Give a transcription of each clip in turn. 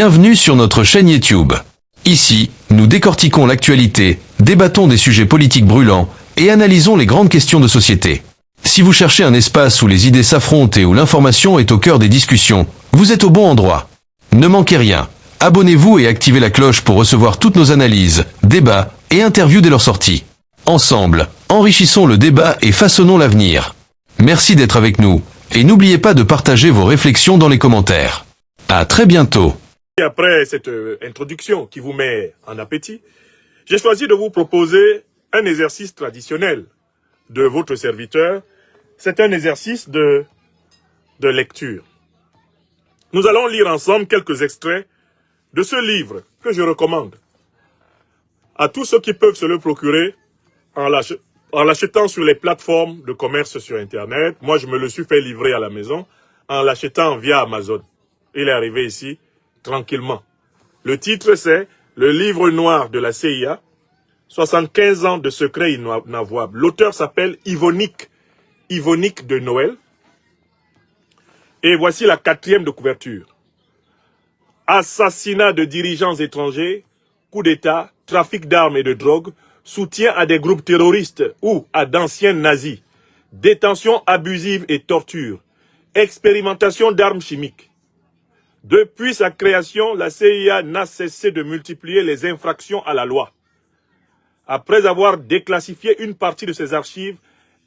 Bienvenue sur notre chaîne YouTube. Ici, nous décortiquons l'actualité, débattons des sujets politiques brûlants et analysons les grandes questions de société. Si vous cherchez un espace où les idées s'affrontent et où l'information est au cœur des discussions, vous êtes au bon endroit. Ne manquez rien. Abonnez-vous et activez la cloche pour recevoir toutes nos analyses, débats et interviews dès leur sortie. Ensemble, enrichissons le débat et façonnons l'avenir. Merci d'être avec nous et n'oubliez pas de partager vos réflexions dans les commentaires. À très bientôt. Et après cette introduction qui vous met en appétit, j'ai choisi de vous proposer un exercice traditionnel de votre serviteur. C'est un exercice de lecture. Nous allons lire ensemble quelques extraits de ce livre que je recommande à tous ceux qui peuvent se le procurer en l'achetant sur les plateformes de commerce sur Internet. Moi, je me le suis fait livrer à la maison en l'achetant via Amazon. Il est arrivé ici tranquillement. Le titre, c'est « Le livre noir de la CIA, 75 ans de secrets inavouables ». L'auteur s'appelle Yvonique de Noël. Et voici la 4e de couverture. Assassinat de dirigeants étrangers, coup d'État, trafic d'armes et de drogue, soutien à des groupes terroristes ou à d'anciens nazis, détention abusive et torture, expérimentation d'armes chimiques. Depuis sa création, la CIA n'a cessé de multiplier les infractions à la loi. Après avoir déclassifié une partie de ses archives,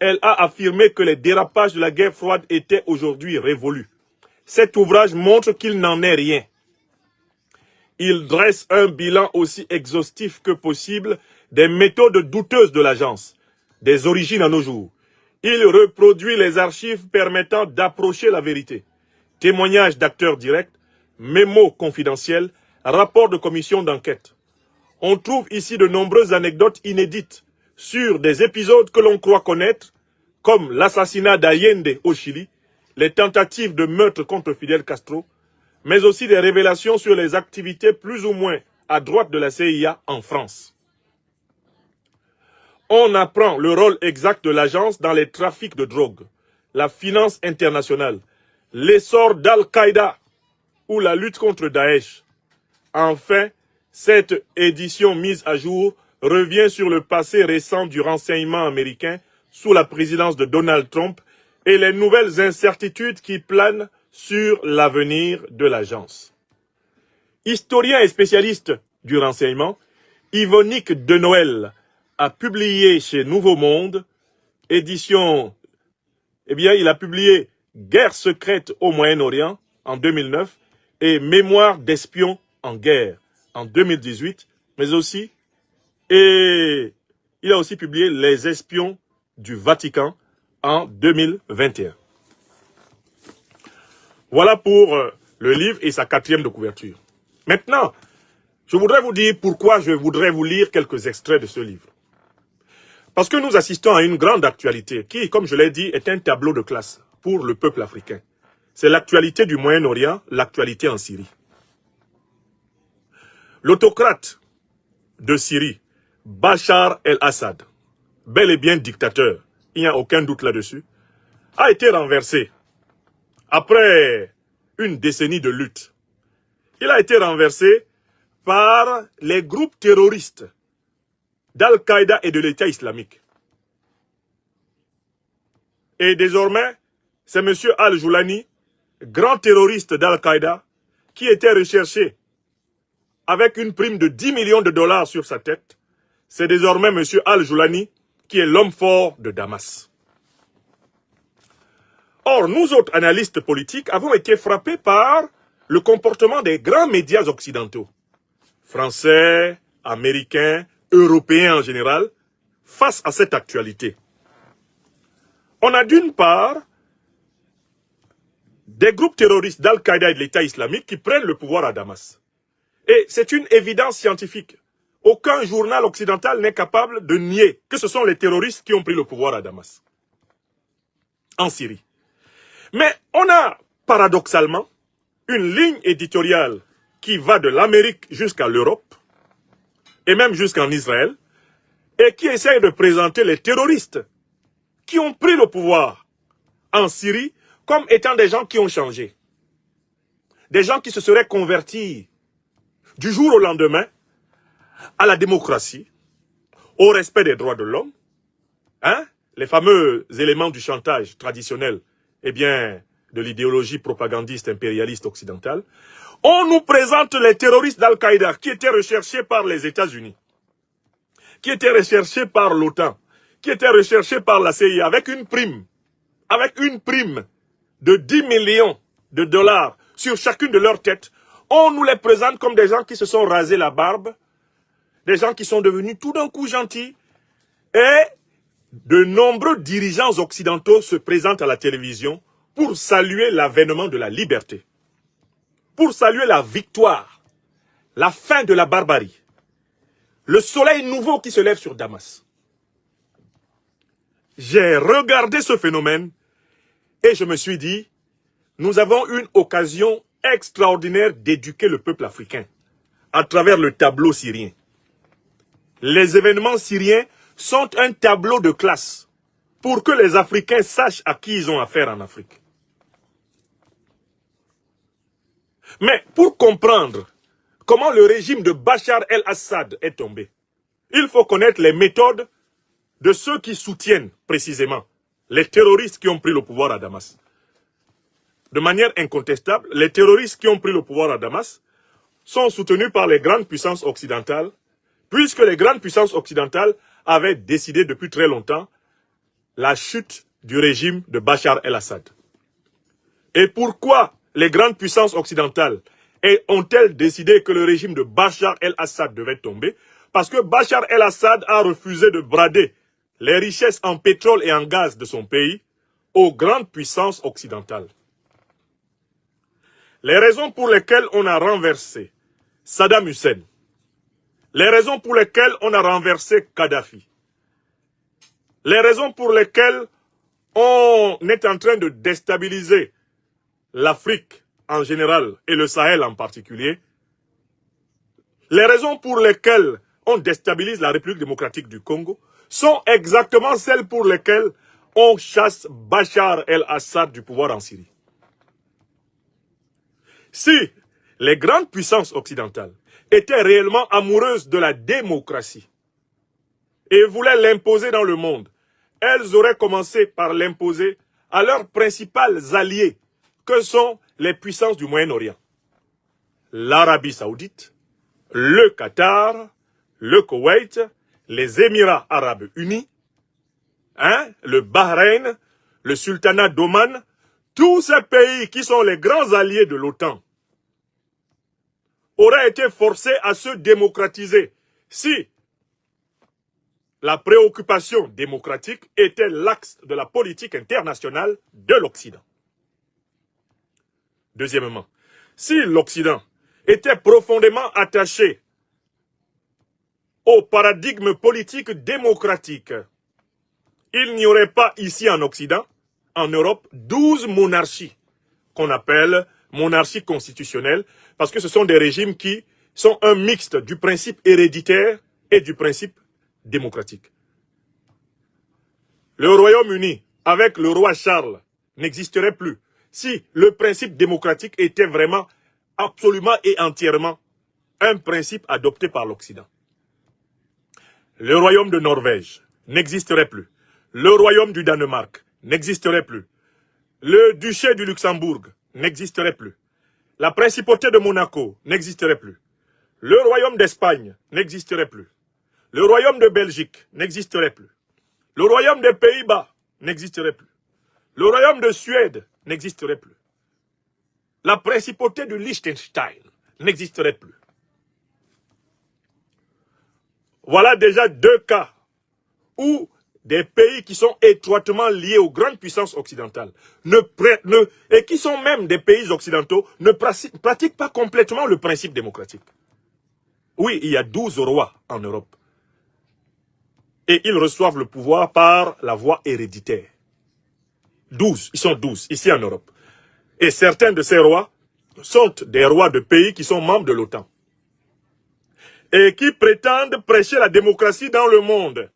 elle a affirmé que les dérapages de la guerre froide étaient aujourd'hui révolus. Cet ouvrage montre qu'il n'en est rien. Il dresse un bilan aussi exhaustif que possible des méthodes douteuses de l'agence, des origines à nos jours. Il reproduit les archives permettant d'approcher la vérité. Témoignages d'acteurs directs, mémos confidentiels, rapports de commission d'enquête. On trouve ici de nombreuses anecdotes inédites sur des épisodes que l'on croit connaître, comme l'assassinat d'Allende au Chili, les tentatives de meurtre contre Fidel Castro, mais aussi des révélations sur les activités plus ou moins à droite de la CIA en France. On apprend le rôle exact de l'agence dans les trafics de drogue, la finance internationale, l'essor d'Al-Qaïda ou la lutte contre Daesh. Enfin, cette édition mise à jour revient sur le passé récent du renseignement américain sous la présidence de Donald Trump et les nouvelles incertitudes qui planent sur l'avenir de l'agence. Historien et spécialiste du renseignement, Yvonique de Noël a publié chez Nouveau Monde, édition, il a publié Guerre secrète au Moyen-Orient en 2009 et Mémoire d'espions en guerre en 2018, mais aussi, et il a aussi publié Les espions du Vatican en 2021. Voilà pour le livre et sa 4e de couverture. Maintenant, je voudrais vous dire pourquoi je voudrais vous lire quelques extraits de ce livre. Parce que nous assistons à une grande actualité qui, comme je l'ai dit, est un tableau de classe pour le peuple africain. C'est l'actualité du Moyen-Orient, l'actualité en Syrie. L'autocrate de Syrie, Bachar el-Assad, bel et bien dictateur, il n'y a aucun doute là-dessus, a été renversé après une décennie de lutte. Il a été renversé par les groupes terroristes d'Al-Qaïda et de l'État islamique. Et désormais, c'est M. Al-Joulani, grand terroriste d'Al-Qaïda, qui était recherché avec une prime de 10 millions de dollars sur sa tête. C'est désormais M. Al-Joulani qui est l'homme fort de Damas. Or, nous autres analystes politiques avons été frappés par le comportement des grands médias occidentaux, français, américains, européens en général, face à cette actualité. On a d'une part des groupes terroristes d'Al-Qaïda et de l'État islamique qui prennent le pouvoir à Damas. Et c'est une évidence scientifique. Aucun journal occidental n'est capable de nier que ce sont les terroristes qui ont pris le pouvoir à Damas, en Syrie. Mais on a, paradoxalement, une ligne éditoriale qui va de l'Amérique jusqu'à l'Europe, et même jusqu'en Israël, et qui essaye de présenter les terroristes qui ont pris le pouvoir en Syrie comme étant des gens qui ont changé. Des gens qui se seraient convertis du jour au lendemain, à la démocratie, au respect des droits de l'homme, hein, les fameux éléments du chantage traditionnel, eh bien, de l'idéologie propagandiste impérialiste occidentale, on nous présente les terroristes d'Al-Qaïda qui étaient recherchés par les États-Unis, qui étaient recherchés par l'OTAN, qui étaient recherchés par la CIA avec une prime de 10 millions de dollars sur chacune de leurs têtes. On nous les présente comme des gens qui se sont rasés la barbe, des gens qui sont devenus tout d'un coup gentils. Et de nombreux dirigeants occidentaux se présentent à la télévision pour saluer l'avènement de la liberté, pour saluer la victoire, la fin de la barbarie, le soleil nouveau qui se lève sur Damas. J'ai regardé ce phénomène et je me suis dit, nous avons une occasion extraordinaire d'éduquer le peuple africain à travers le tableau syrien. Les événements syriens sont un tableau de classe pour que les Africains sachent à qui ils ont affaire en Afrique. Mais pour comprendre comment le régime de Bachar el-Assad est tombé, il faut connaître les méthodes de ceux qui soutiennent précisément les terroristes qui ont pris le pouvoir à Damas. De manière incontestable, les terroristes qui ont pris le pouvoir à Damas sont soutenus par les grandes puissances occidentales, puisque les grandes puissances occidentales avaient décidé depuis très longtemps la chute du régime de Bachar el-Assad. Et pourquoi les grandes puissances occidentales ont-elles décidé que le régime de Bachar el-Assad devait tomber? Parce que Bachar el-Assad a refusé de brader les richesses en pétrole et en gaz de son pays aux grandes puissances occidentales. Les raisons pour lesquelles on a renversé Saddam Hussein, les raisons pour lesquelles on a renversé Kadhafi, les raisons pour lesquelles on est en train de déstabiliser l'Afrique en général et le Sahel en particulier, les raisons pour lesquelles on déstabilise la République démocratique du Congo sont exactement celles pour lesquelles on chasse Bachar el-Assad du pouvoir en Syrie. Si les grandes puissances occidentales étaient réellement amoureuses de la démocratie et voulaient l'imposer dans le monde, elles auraient commencé par l'imposer à leurs principaux alliés, que sont les puissances du Moyen-Orient. L'Arabie Saoudite, le Qatar, le Koweït, les Émirats Arabes Unis, le Bahreïn, le Sultanat d'Oman, tous ces pays qui sont les grands alliés de l'OTAN auraient été forcés à se démocratiser si la préoccupation démocratique était l'axe de la politique internationale de l'Occident. Deuxièmement, si l'Occident était profondément attaché au paradigme politique démocratique, il n'y aurait pas ici en Occident, en Europe, 12 monarchies qu'on appelle monarchies constitutionnelles, parce que ce sont des régimes qui sont un mixte du principe héréditaire et du principe démocratique. Le Royaume-Uni, avec le roi Charles, n'existerait plus si le principe démocratique était vraiment, absolument et entièrement un principe adopté par l'Occident. Le royaume de Norvège n'existerait plus. Le royaume du Danemark n'existerait plus. Le duché du Luxembourg n'existerait plus. La principauté de Monaco n'existerait plus. Le royaume d'Espagne n'existerait plus. Le royaume de Belgique n'existerait plus. Le royaume des Pays-Bas n'existerait plus. Le royaume de Suède n'existerait plus. La principauté de Liechtenstein n'existerait plus. Voilà déjà deux cas où des pays qui sont étroitement liés aux grandes puissances occidentales et qui sont même des pays occidentaux ne pratiquent pas complètement le principe démocratique. Oui, il y a 12 rois en Europe. Et ils reçoivent le pouvoir par la voie héréditaire. 12, ils sont 12 ici en Europe. Et certains de ces rois sont des rois de pays qui sont membres de l'OTAN. Et qui prétendent prêcher la démocratie dans le monde.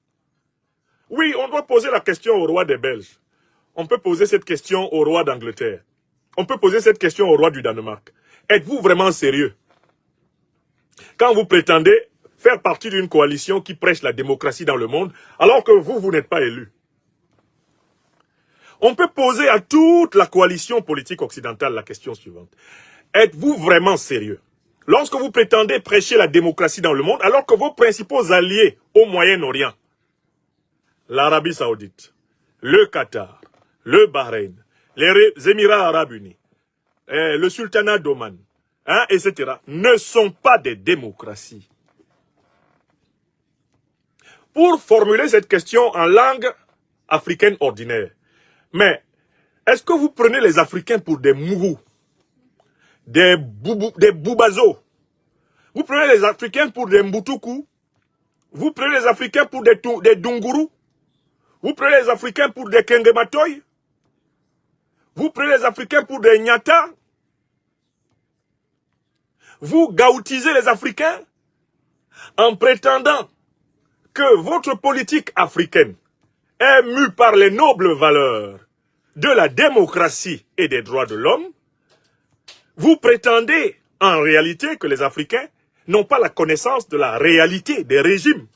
Oui, on doit poser la question au roi des Belges. On peut poser cette question au roi d'Angleterre. On peut poser cette question au roi du Danemark. Êtes-vous vraiment sérieux? quand vous prétendez faire partie d'une coalition qui prêche la démocratie dans le monde, alors que vous n'êtes pas élu. On peut poser à toute la coalition politique occidentale la question suivante. Êtes-vous vraiment sérieux lorsque vous prétendez prêcher la démocratie dans le monde, alors que vos principaux alliés au Moyen-Orient, l'Arabie Saoudite, le Qatar, le Bahreïn, les Émirats Arabes Unis, le Sultanat d'Oman, etc., ne sont pas des démocraties? Pour formuler cette question en langue africaine ordinaire, mais est-ce que vous prenez les Africains pour des mourous, des boubazos? Vous prenez les Africains pour des mboutoukous? Vous prenez les Africains pour des dungurus? Vous prenez les Africains pour des kengematoy? Vous prenez les Africains pour des nyata? Vous gaoutisez les Africains en prétendant que votre politique africaine est mue par les nobles valeurs de la démocratie et des droits de l'homme. Vous prétendez en réalité que les Africains n'ont pas la connaissance de la réalité des régimes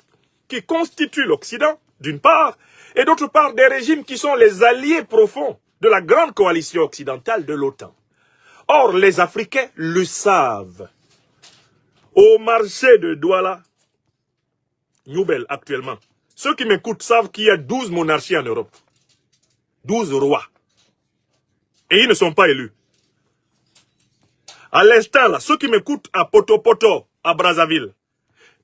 qui constituent l'Occident, d'une part, et d'autre part des régimes qui sont les alliés profonds de la grande coalition occidentale de l'OTAN. Or, les Africains le savent. Au marché de Douala, Nouvelle actuellement, ceux qui m'écoutent savent qu'il y a 12 monarchies en Europe. 12 rois. Et ils ne sont pas élus. À l'instant, ceux qui m'écoutent à Poto, à Brazzaville,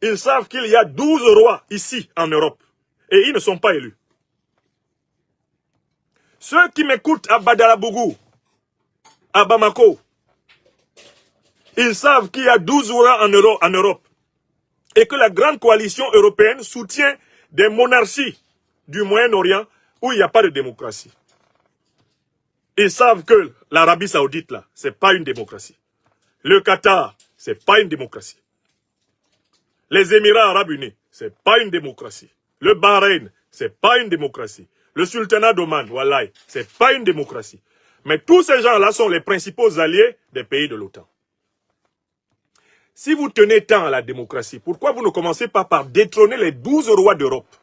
ils savent qu'il y a 12 rois ici en Europe. Et ils ne sont pas élus. Ceux qui m'écoutent à Badalabougou, à Bamako, ils savent qu'il y a 12 rois en Europe. Et que la grande coalition européenne soutient des monarchies du Moyen-Orient où il n'y a pas de démocratie. Ils savent que l'Arabie Saoudite, là, c'est pas une démocratie. Le Qatar, c'est pas une démocratie. Les Émirats Arabes Unis, c'est pas une démocratie. Le Bahreïn, c'est pas une démocratie. Le Sultanat d'Oman, wallahi, c'est pas une démocratie. Mais tous ces gens-là sont les principaux alliés des pays de l'OTAN. Si vous tenez tant à la démocratie, pourquoi vous ne commencez pas par détrôner les 12 rois d'Europe?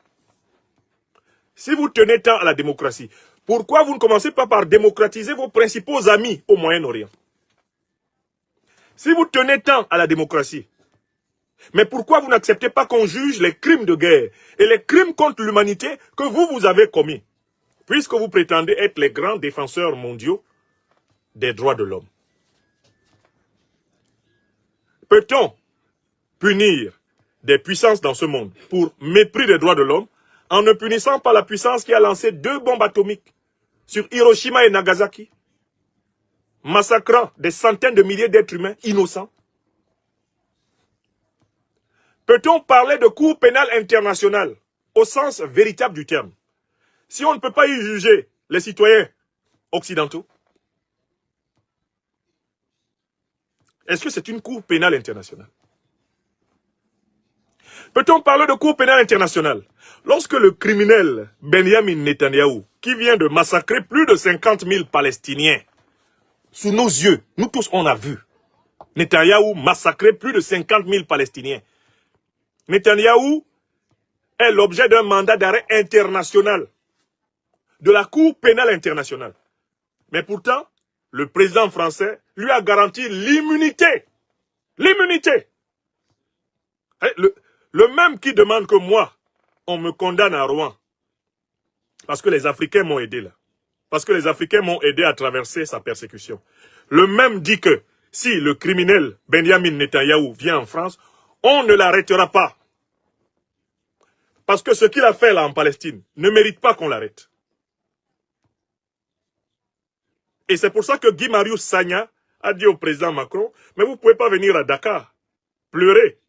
Si vous tenez tant à la démocratie, pourquoi vous ne commencez pas par démocratiser vos principaux amis au Moyen-Orient? Si vous tenez tant à la démocratie, mais pourquoi vous n'acceptez pas qu'on juge les crimes de guerre et les crimes contre l'humanité que vous avez commis, puisque vous prétendez être les grands défenseurs mondiaux des droits de l'homme? Peut-on punir des puissances dans ce monde pour mépris des droits de l'homme en ne punissant pas la puissance qui a lancé 2 bombes atomiques sur Hiroshima et Nagasaki, massacrant des centaines de milliers d'êtres humains innocents? Peut-on parler de Cour pénale internationale au sens véritable du terme si on ne peut pas y juger les citoyens occidentaux? Est-ce que c'est une Cour pénale internationale? Peut-on parler de Cour pénale internationale lorsque le criminel Benjamin Netanyahou, qui vient de massacrer plus de 50 000 Palestiniens, sous nos yeux, nous tous on a vu, Netanyahou massacrer plus de 50 000 Palestiniens. Netanyahou est l'objet d'un mandat d'arrêt international, de la Cour pénale internationale. Mais pourtant, le président français lui a garanti l'immunité. L'immunité. Le même qui demande que moi, on me condamne à Rouen. Parce que les Africains m'ont aidé là. Parce que les Africains m'ont aidé à traverser sa persécution. Le même dit que si le criminel Benjamin Netanyahou vient en France, on ne l'arrêtera pas. Parce que ce qu'il a fait là en Palestine ne mérite pas qu'on l'arrête. Et c'est pour ça que Guy Marius Sagna a dit au président Macron, mais vous ne pouvez pas venir à Dakar pleurer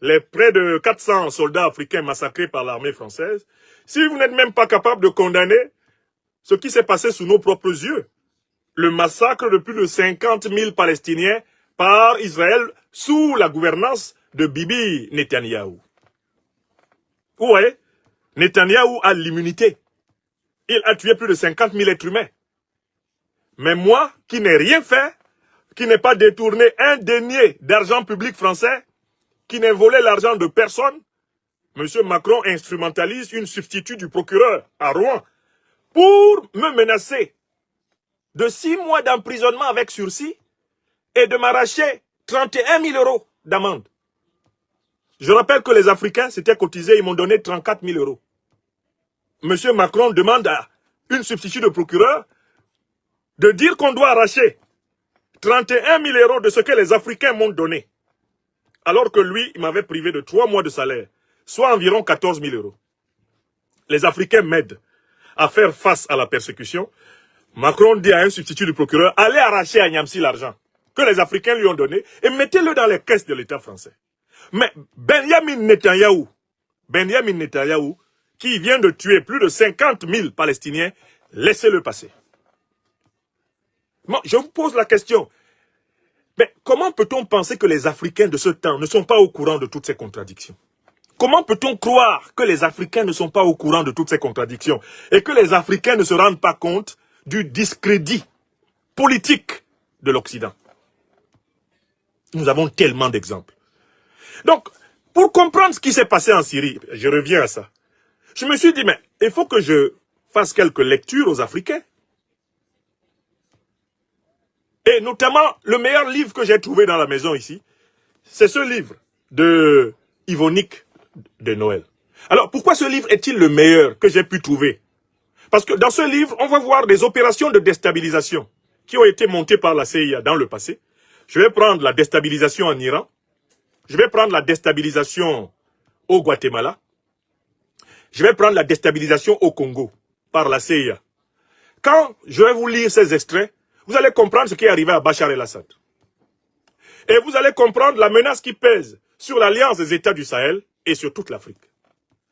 les près de 400 soldats africains massacrés par l'armée française, si vous n'êtes même pas capable de condamner ce qui s'est passé sous nos propres yeux. Le massacre de plus de 50 000 Palestiniens par Israël sous la gouvernance de Bibi Netanyahou. Vous voyez, Netanyahou a l'immunité. Il a tué plus de 50 000 êtres humains. Mais moi, qui n'ai rien fait, qui n'ai pas détourné un denier d'argent public français, qui n'ait volé l'argent de personne, M. Macron instrumentalise une substitut du procureur à Rouen pour me menacer de 6 mois d'emprisonnement avec sursis et de m'arracher 31 000 € d'amende. Je rappelle que les Africains s'étaient cotisés, ils m'ont donné 34 000 €. M. Macron demande à une substitut de procureur de dire qu'on doit arracher 31 000 € de ce que les Africains m'ont donné. Alors que lui, il m'avait privé de 3 mois de salaire, soit environ 14 000 €. Les Africains m'aident à faire face à la persécution. Macron dit à un substitut du procureur, allez arracher à Niamsi l'argent que les Africains lui ont donné et mettez-le dans les caisses de l'État français. Mais Benjamin Netanyahou, qui vient de tuer plus de 50 000 Palestiniens, laissez-le passer. Moi, je vous pose la question. Mais comment peut-on penser que les Africains de ce temps ne sont pas au courant de toutes ces contradictions? Comment peut-on croire que les Africains ne sont pas au courant de toutes ces contradictions et que les Africains ne se rendent pas compte du discrédit politique de l'Occident? Nous avons tellement d'exemples. Donc, pour comprendre ce qui s'est passé en Syrie, je reviens à ça. Je me suis dit, mais il faut que je fasse quelques lectures aux Africains. Et notamment, le meilleur livre que j'ai trouvé dans la maison ici, c'est ce livre de Yvonique de Noël. Alors, pourquoi ce livre est-il le meilleur que j'ai pu trouver? Parce que dans ce livre, on va voir des opérations de déstabilisation qui ont été montées par la CIA dans le passé. Je vais prendre la déstabilisation en Iran. Je vais prendre la déstabilisation au Guatemala. Je vais prendre la déstabilisation au Congo par la CIA. Quand je vais vous lire ces extraits, vous allez comprendre ce qui est arrivé à Bachar el-Assad. Et vous allez comprendre la menace qui pèse sur l'Alliance des États du Sahel et sur toute l'Afrique.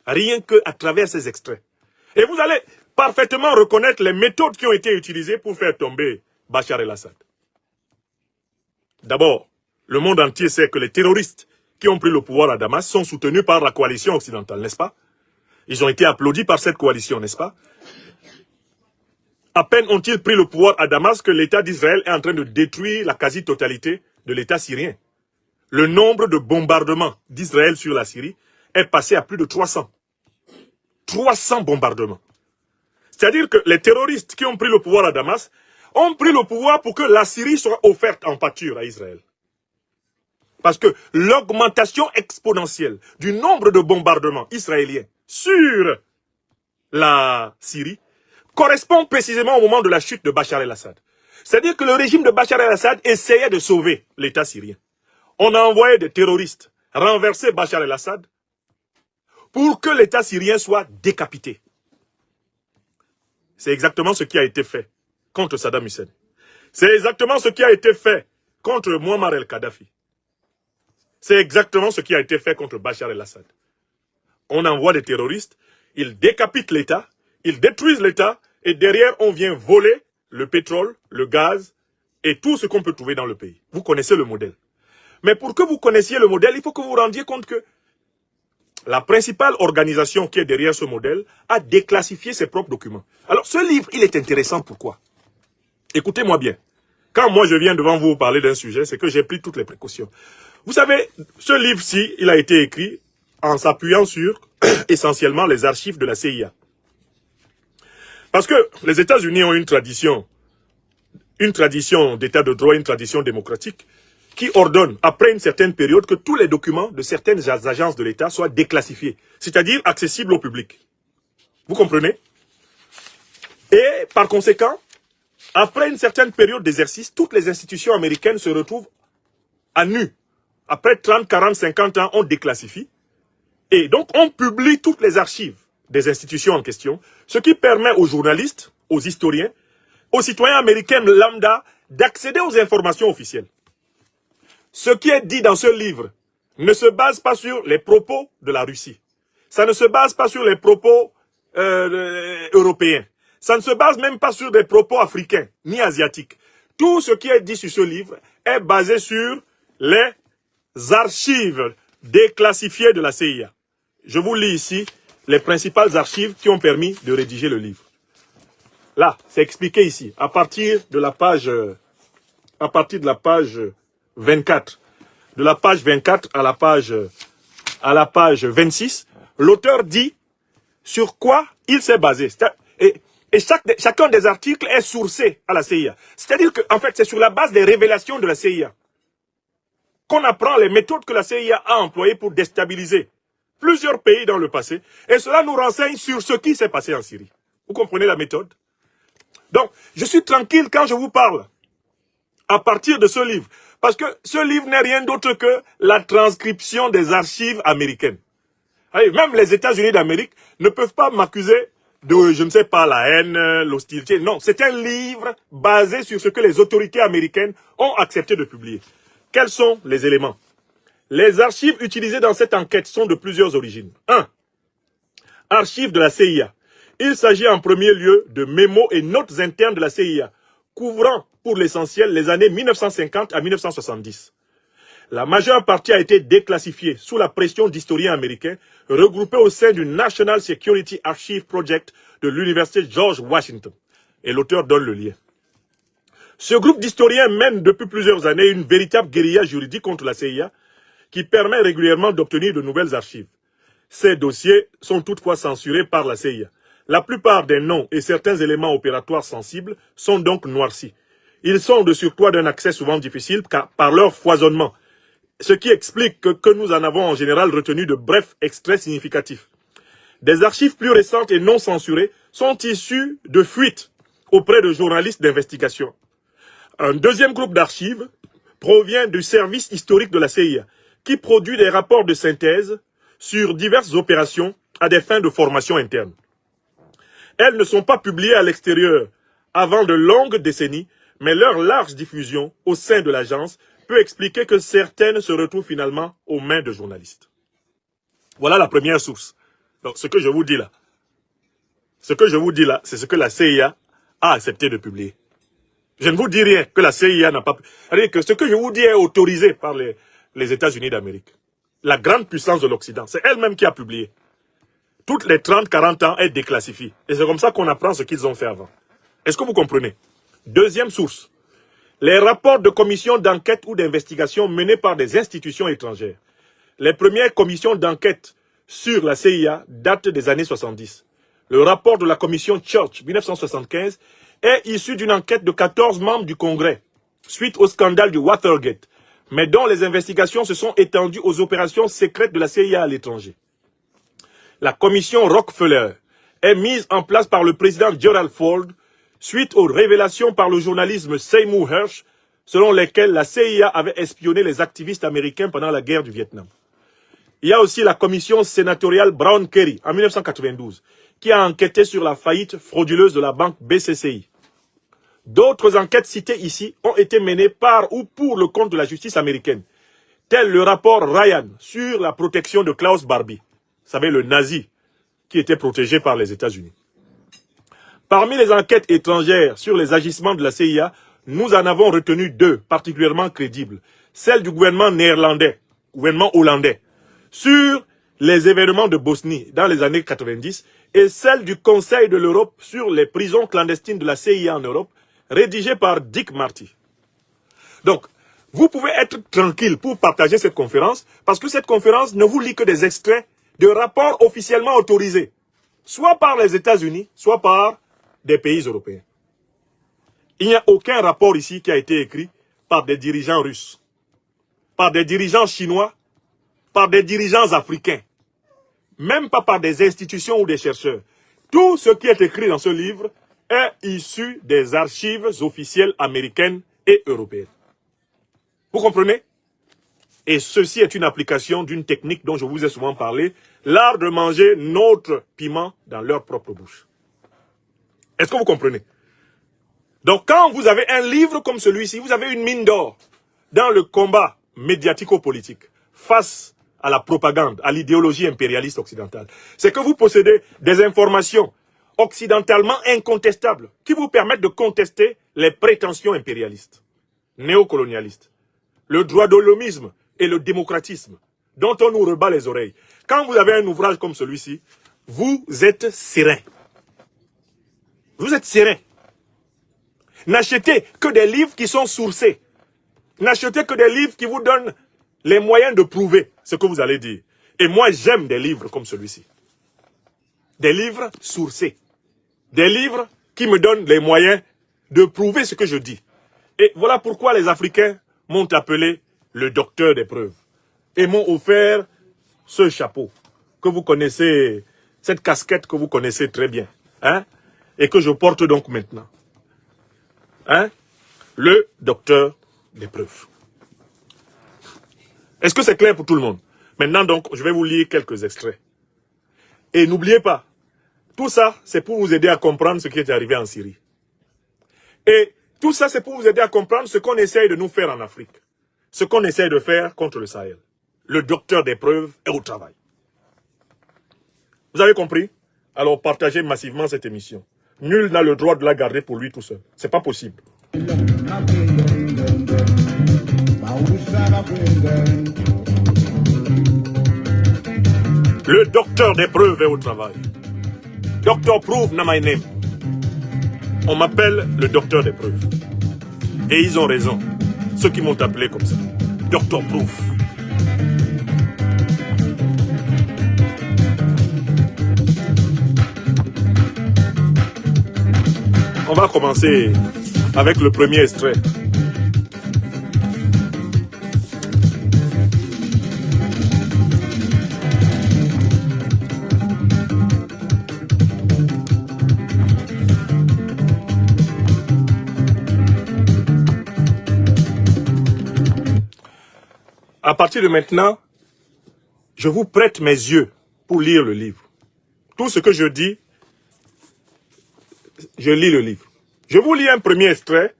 Rien qu'à travers ces extraits. Et vous allez parfaitement reconnaître les méthodes qui ont été utilisées pour faire tomber Bachar el-Assad. D'abord, le monde entier sait que les terroristes qui ont pris le pouvoir à Damas sont soutenus par la coalition occidentale, n'est-ce pas? Ils ont été applaudis par cette coalition, n'est-ce pas? À peine ont-ils pris le pouvoir à Damas que l'État d'Israël est en train de détruire la quasi-totalité de l'État syrien. Le nombre de bombardements d'Israël sur la Syrie est passé à plus de 300. 300 bombardements. C'est-à-dire que les terroristes qui ont pris le pouvoir à Damas ont pris le pouvoir pour que la Syrie soit offerte en pâture à Israël. Parce que l'augmentation exponentielle du nombre de bombardements israéliens sur la Syrie correspond précisément au moment de la chute de Bachar el-Assad. C'est-à-dire que le régime de Bachar el-Assad essayait de sauver l'État syrien. On a envoyé des terroristes renverser Bachar el-Assad pour que l'État syrien soit décapité. C'est exactement ce qui a été fait contre Saddam Hussein. C'est exactement ce qui a été fait contre Muammar el-Kadhafi. C'est exactement ce qui a été fait contre Bachar el-Assad. On envoie des terroristes, ils décapitent l'État, ils détruisent l'État, et derrière, on vient voler le pétrole, le gaz, et tout ce qu'on peut trouver dans le pays. Vous connaissez le modèle. Mais pour que vous connaissiez le modèle, il faut que vous vous rendiez compte que la principale organisation qui est derrière ce modèle a déclassifié ses propres documents. Alors, ce livre, il est intéressant. Pourquoi? Écoutez-moi bien. Quand moi, je viens devant vous parler d'un sujet, c'est que j'ai pris toutes les précautions. Vous savez, ce livre-ci, il a été écrit en s'appuyant sur, essentiellement, les archives de la CIA. Parce que les États-Unis ont une tradition d'état de droit, une tradition démocratique, qui ordonne, après une certaine période, que tous les documents de certaines agences de l'État soient déclassifiés, c'est-à-dire accessibles au public. Vous comprenez? Et par conséquent, après une certaine période d'exercice, toutes les institutions américaines se retrouvent à nu. Après 30, 40, 50 ans, on déclassifie. Et donc, on publie toutes les archives des institutions en question, ce qui permet aux journalistes, aux historiens, aux citoyens américains lambda d'accéder aux informations officielles. Ce qui est dit dans ce livre ne se base pas sur les propos de la Russie. Ça ne se base pas sur les propos européens. Ça ne se base même pas sur des propos africains, ni asiatiques. Tout ce qui est dit sur ce livre est basé sur les archives déclassifiées de la CIA. Je vous lis ici les principales archives qui ont permis de rédiger le livre. Là, c'est expliqué ici, à partir de la page 24. de la page 24 à la page 26, l'auteur dit sur quoi il s'est basé. Et chacun des articles est sourcé à la CIA. C'est-à-dire qu'en fait, c'est sur la base des révélations de la CIA qu'on apprend les méthodes que la CIA a employées pour déstabiliser plusieurs pays dans le passé. Et cela nous renseigne sur ce qui s'est passé en Syrie. Vous comprenez la méthode? Donc, je suis tranquille quand je vous parle à partir de ce livre. Parce que ce livre n'est rien d'autre que la transcription des archives américaines. Allez, même les États-Unis d'Amérique ne peuvent pas m'accuser de, je ne sais pas, la haine, l'hostilité. Non, c'est un livre basé sur ce que les autorités américaines ont accepté de publier. Quels sont les éléments? Les archives utilisées dans cette enquête sont de plusieurs origines. 1. Archives de la CIA. Il s'agit en premier lieu de mémos et notes internes de la CIA, couvrant pour l'essentiel les années 1950 à 1970. La majeure partie a été déclassifiée sous la pression d'historiens américains regroupés au sein du National Security Archive Project de l'Université George Washington. Et l'auteur donne le lien. Ce groupe d'historiens mène depuis plusieurs années une véritable guérilla juridique contre la CIA qui permet régulièrement d'obtenir de nouvelles archives. Ces dossiers sont toutefois censurés par la CIA. La plupart des noms et certains éléments opératoires sensibles sont donc noircis. Ils sont de surcroît d'un accès souvent difficile par leur foisonnement, ce qui explique que nous en avons en général retenu de brefs extraits significatifs. Des archives plus récentes et non censurées sont issues de fuites auprès de journalistes d'investigation. Un deuxième groupe d'archives provient du service historique de la CIA, qui produit des rapports de synthèse sur diverses opérations à des fins de formation interne. Elles ne sont pas publiées à l'extérieur avant de longues décennies, mais leur large diffusion au sein de l'agence peut expliquer que certaines se retrouvent finalement aux mains de journalistes. Voilà la première source. Donc ce que je vous dis là, c'est ce que la CIA a accepté de publier. Je ne vous dis rien que la CIA n'a pas... C'est-à-dire que ce que je vous dis est autorisé par les États-Unis d'Amérique. La grande puissance de l'Occident, c'est elle-même qui a publié. Toutes les 30-40 ans, elle déclassifie. Et c'est comme ça qu'on apprend ce qu'ils ont fait avant. Est-ce que vous comprenez? Deuxième source. Les rapports de commissions d'enquête ou d'investigation menés par des institutions étrangères. Les premières commissions d'enquête sur la CIA datent des années 70. Le rapport de la commission Church 1975 est issu d'une enquête de 14 membres du Congrès, suite au scandale du Watergate, mais dont les investigations se sont étendues aux opérations secrètes de la CIA à l'étranger. La commission Rockefeller est mise en place par le président Gerald Ford suite aux révélations par le journalisme Seymour Hersh selon lesquelles la CIA avait espionné les activistes américains pendant la guerre du Vietnam. Il y a aussi la commission sénatoriale Brown-Kerry en 1992 qui a enquêté sur la faillite frauduleuse de la banque BCCI. D'autres enquêtes citées ici ont été menées par ou pour le compte de la justice américaine, tel le rapport Ryan sur la protection de Klaus Barbie, vous savez, le nazi qui était protégé par les États-Unis. Parmi les enquêtes étrangères sur les agissements de la CIA, nous en avons retenu deux particulièrement crédibles. Celle du gouvernement néerlandais, gouvernement hollandais, sur les événements de Bosnie dans les années 90 et celle du Conseil de l'Europe sur les prisons clandestines de la CIA en Europe, rédigée par Dick Marty. Donc, vous pouvez être tranquille pour partager cette conférence parce que cette conférence ne vous lit que des extraits de rapports officiellement autorisés, soit par les États-Unis, soit par des pays européens. Il n'y a aucun rapport ici qui a été écrit par des dirigeants russes, par des dirigeants chinois, par des dirigeants africains, même pas par des institutions ou des chercheurs. Tout ce qui est écrit dans ce livre est issu des archives officielles américaines et européennes. Vous comprenez? Et ceci est une application d'une technique dont je vous ai souvent parlé, l'art de manger notre piment dans leur propre bouche. Est-ce que vous comprenez? Donc quand vous avez un livre comme celui-ci, vous avez une mine d'or dans le combat médiatico-politique face à la propagande, à l'idéologie impérialiste occidentale. C'est que vous possédez des informations occidentalement incontestables qui vous permettent de contester les prétentions impérialistes, néocolonialistes, le droit de l'homisme et le démocratisme dont on nous rebat les oreilles. Quand vous avez un ouvrage comme celui-ci, vous êtes serein. Vous êtes serein. N'achetez que des livres qui sont sourcés. N'achetez que des livres qui vous donnent les moyens de prouver ce que vous allez dire. Et moi, j'aime des livres comme celui-ci. Des livres sourcés. Des livres qui me donnent les moyens de prouver ce que je dis. Et voilà pourquoi les Africains m'ont appelé le docteur des preuves. Et m'ont offert ce chapeau que vous connaissez, cette casquette que vous connaissez très bien. Hein, et que je porte donc maintenant. Hein, le docteur des preuves. Est-ce que c'est clair pour tout le monde? Maintenant donc, je vais vous lire quelques extraits. Et n'oubliez pas, tout ça, c'est pour vous aider à comprendre ce qui est arrivé en Syrie. Et tout ça, c'est pour vous aider à comprendre ce qu'on essaye de nous faire en Afrique. Ce qu'on essaye de faire contre le Sahel. Le docteur des preuves est au travail. Vous avez compris? Alors partagez massivement cette émission. Nul n'a le droit de la garder pour lui tout seul. C'est pas possible. Le docteur des preuves est au travail. Doctor Proof na my name. On m'appelle le docteur des preuves. Et ils ont raison. Ceux qui m'ont appelé comme ça. Doctor Proof. On va commencer avec le premier extrait. À partir de maintenant, je vous prête mes yeux pour lire le livre. Tout ce que je dis, je lis le livre. Je vous lis un premier extrait.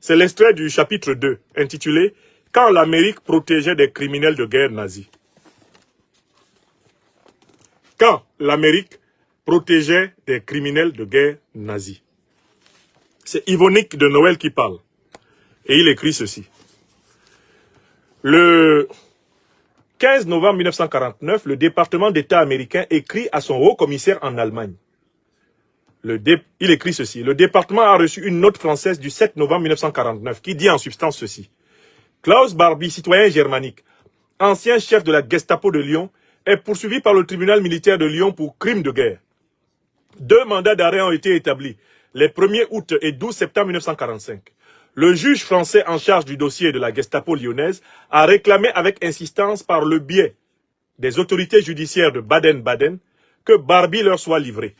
C'est l'extrait du chapitre 2, intitulé « Quand l'Amérique protégeait des criminels de guerre nazis ». Quand l'Amérique protégeait des criminels de guerre nazis. C'est Yvonique de Noël qui parle. Et il écrit ceci. Le 15 novembre 1949, le département d'État américain écrit à son haut commissaire en Allemagne. Il écrit ceci. Le département a reçu une note française du 7 novembre 1949 qui dit en substance ceci. Klaus Barbie, citoyen germanique, ancien chef de la Gestapo de Lyon, est poursuivi par le tribunal militaire de Lyon pour crime de guerre. 2 mandats d'arrêt ont été établis les 1er août et 12 septembre 1945. Le juge français en charge du dossier de la Gestapo lyonnaise a réclamé avec insistance par le biais des autorités judiciaires de Baden-Baden que Barbie leur soit livré.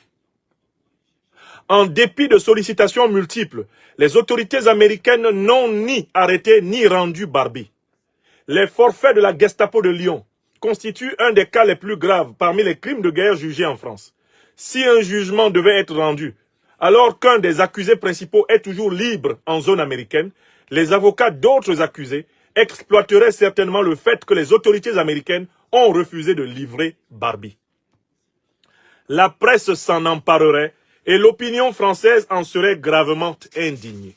En dépit de sollicitations multiples, les autorités américaines n'ont ni arrêté ni rendu Barbie. Les forfaits de la Gestapo de Lyon constituent un des cas les plus graves parmi les crimes de guerre jugés en France. Si un jugement devait être rendu, alors qu'un des accusés principaux est toujours libre en zone américaine, les avocats d'autres accusés exploiteraient certainement le fait que les autorités américaines ont refusé de livrer Barbie. La presse s'en emparerait et l'opinion française en serait gravement indignée.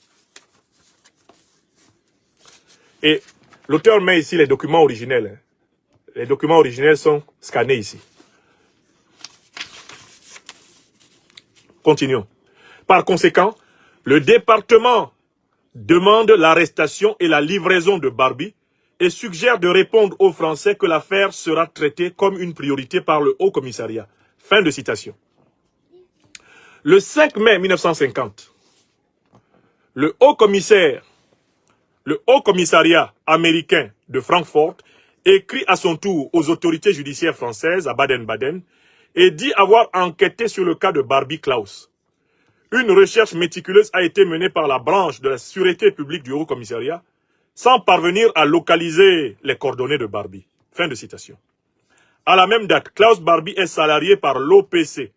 Et l'auteur met ici les documents originels. Les documents originels sont scannés ici. Continuons. Par conséquent, le département demande l'arrestation et la livraison de Barbie et suggère de répondre aux Français que l'affaire sera traitée comme une priorité par le Haut Commissariat. Fin de citation. Le 5 mai 1950, le Haut Commissariat américain de Francfort écrit à son tour aux autorités judiciaires françaises à Baden-Baden et dit avoir enquêté sur le cas de Barbie Klaus. Une recherche méticuleuse a été menée par la branche de la sûreté publique du Haut Commissariat sans parvenir à localiser les coordonnées de Barbie. Fin de citation. À la même date, Klaus Barbie est salarié par l'OPC,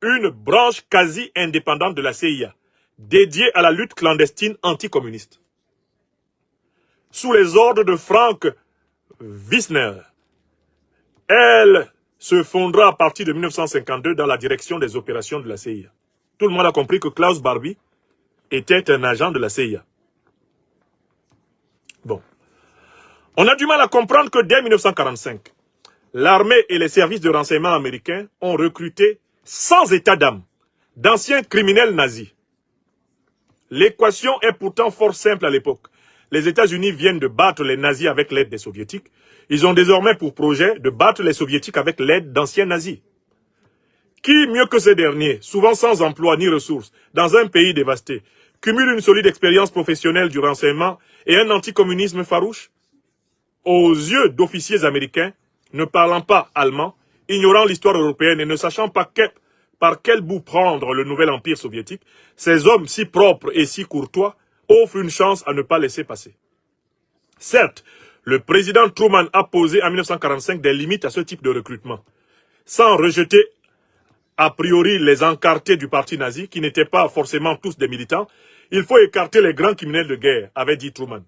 une branche quasi indépendante de la CIA, dédiée à la lutte clandestine anticommuniste. Sous les ordres de Frank Wisner, elle se fondera à partir de 1952 dans la direction des opérations de la CIA. Tout le monde a compris que Klaus Barbie était un agent de la CIA. Bon. On a du mal à comprendre que dès 1945, l'armée et les services de renseignement américains ont recruté sans état d'âme d'anciens criminels nazis. L'équation est pourtant fort simple à l'époque. les États-Unis viennent de battre les nazis avec l'aide des soviétiques, ils ont désormais pour projet de battre les soviétiques avec l'aide d'anciens nazis. Qui, mieux que ces derniers, souvent sans emploi ni ressources, dans un pays dévasté, cumule une solide expérience professionnelle du renseignement et un anticommunisme farouche? Aux yeux d'officiers américains, ne parlant pas allemand, ignorant l'histoire européenne et ne sachant pas par quel bout prendre le nouvel empire soviétique, ces hommes si propres et si courtois offrent une chance à ne pas laisser passer. Certes, le président Truman a posé en 1945 des limites à ce type de recrutement, sans rejeter a priori les encartés du parti nazi, qui n'étaient pas forcément tous des militants. Il faut écarter les grands criminels de guerre, avait dit Truman.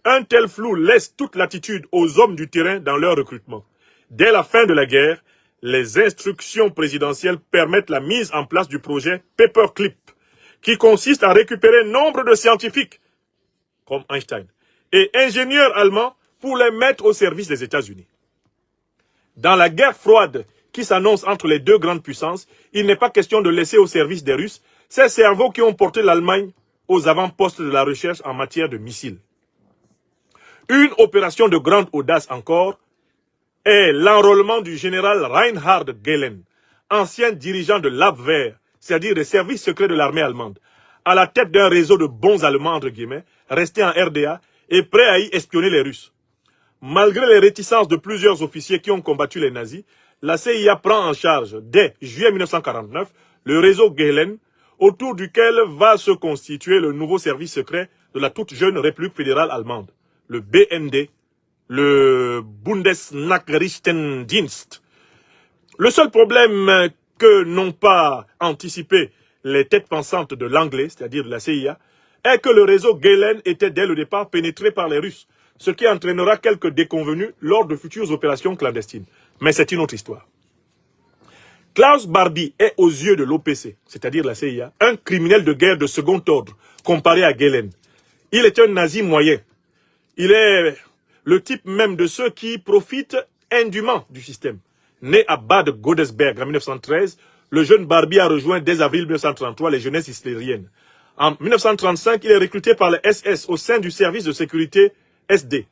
Un tel flou laisse toute latitude aux hommes du terrain dans leur recrutement. Dès la fin de la guerre, les instructions présidentielles permettent la mise en place du projet Paperclip, qui consiste à récupérer nombre de scientifiques, comme Einstein, et ingénieurs allemands pour les mettre au service des États-Unis. Dans la guerre froide qui s'annonce entre les deux grandes puissances, il n'est pas question de laisser au service des Russes ces cerveaux qui ont porté l'Allemagne aux avant-postes de la recherche en matière de missiles. Une opération de grande audace encore est l'enrôlement du général Reinhard Gehlen, ancien dirigeant de l'Abwehr, c'est-à-dire des services secrets de l'armée allemande, à la tête d'un réseau de bons Allemands, entre guillemets, restés en RDA et prêts à y espionner les Russes. Malgré les réticences de plusieurs officiers qui ont combattu les nazis, la CIA prend en charge, dès juillet 1949, le réseau Gehlen, autour duquel va se constituer le nouveau service secret de la toute jeune République fédérale allemande, le BND, le Bundesnachrichtendienst. Le seul problème que n'ont pas anticipé les têtes pensantes de l'anglais, c'est-à-dire de la CIA, est que le réseau Gehlen était dès le départ pénétré par les Russes, ce qui entraînera quelques déconvenues lors de futures opérations clandestines. Mais c'est une autre histoire. Klaus Barbie est aux yeux de l'OPC, c'est-à-dire la CIA, un criminel de guerre de second ordre, comparé à Gehlen. Il est un nazi moyen. Il est le type même de ceux qui profitent indûment du système. Né à Bad Godesberg en 1913, le jeune Barbie a rejoint dès avril 1933 les jeunesses hitlériennes. En 1935, il est recruté par le SS au sein du service de sécurité SD,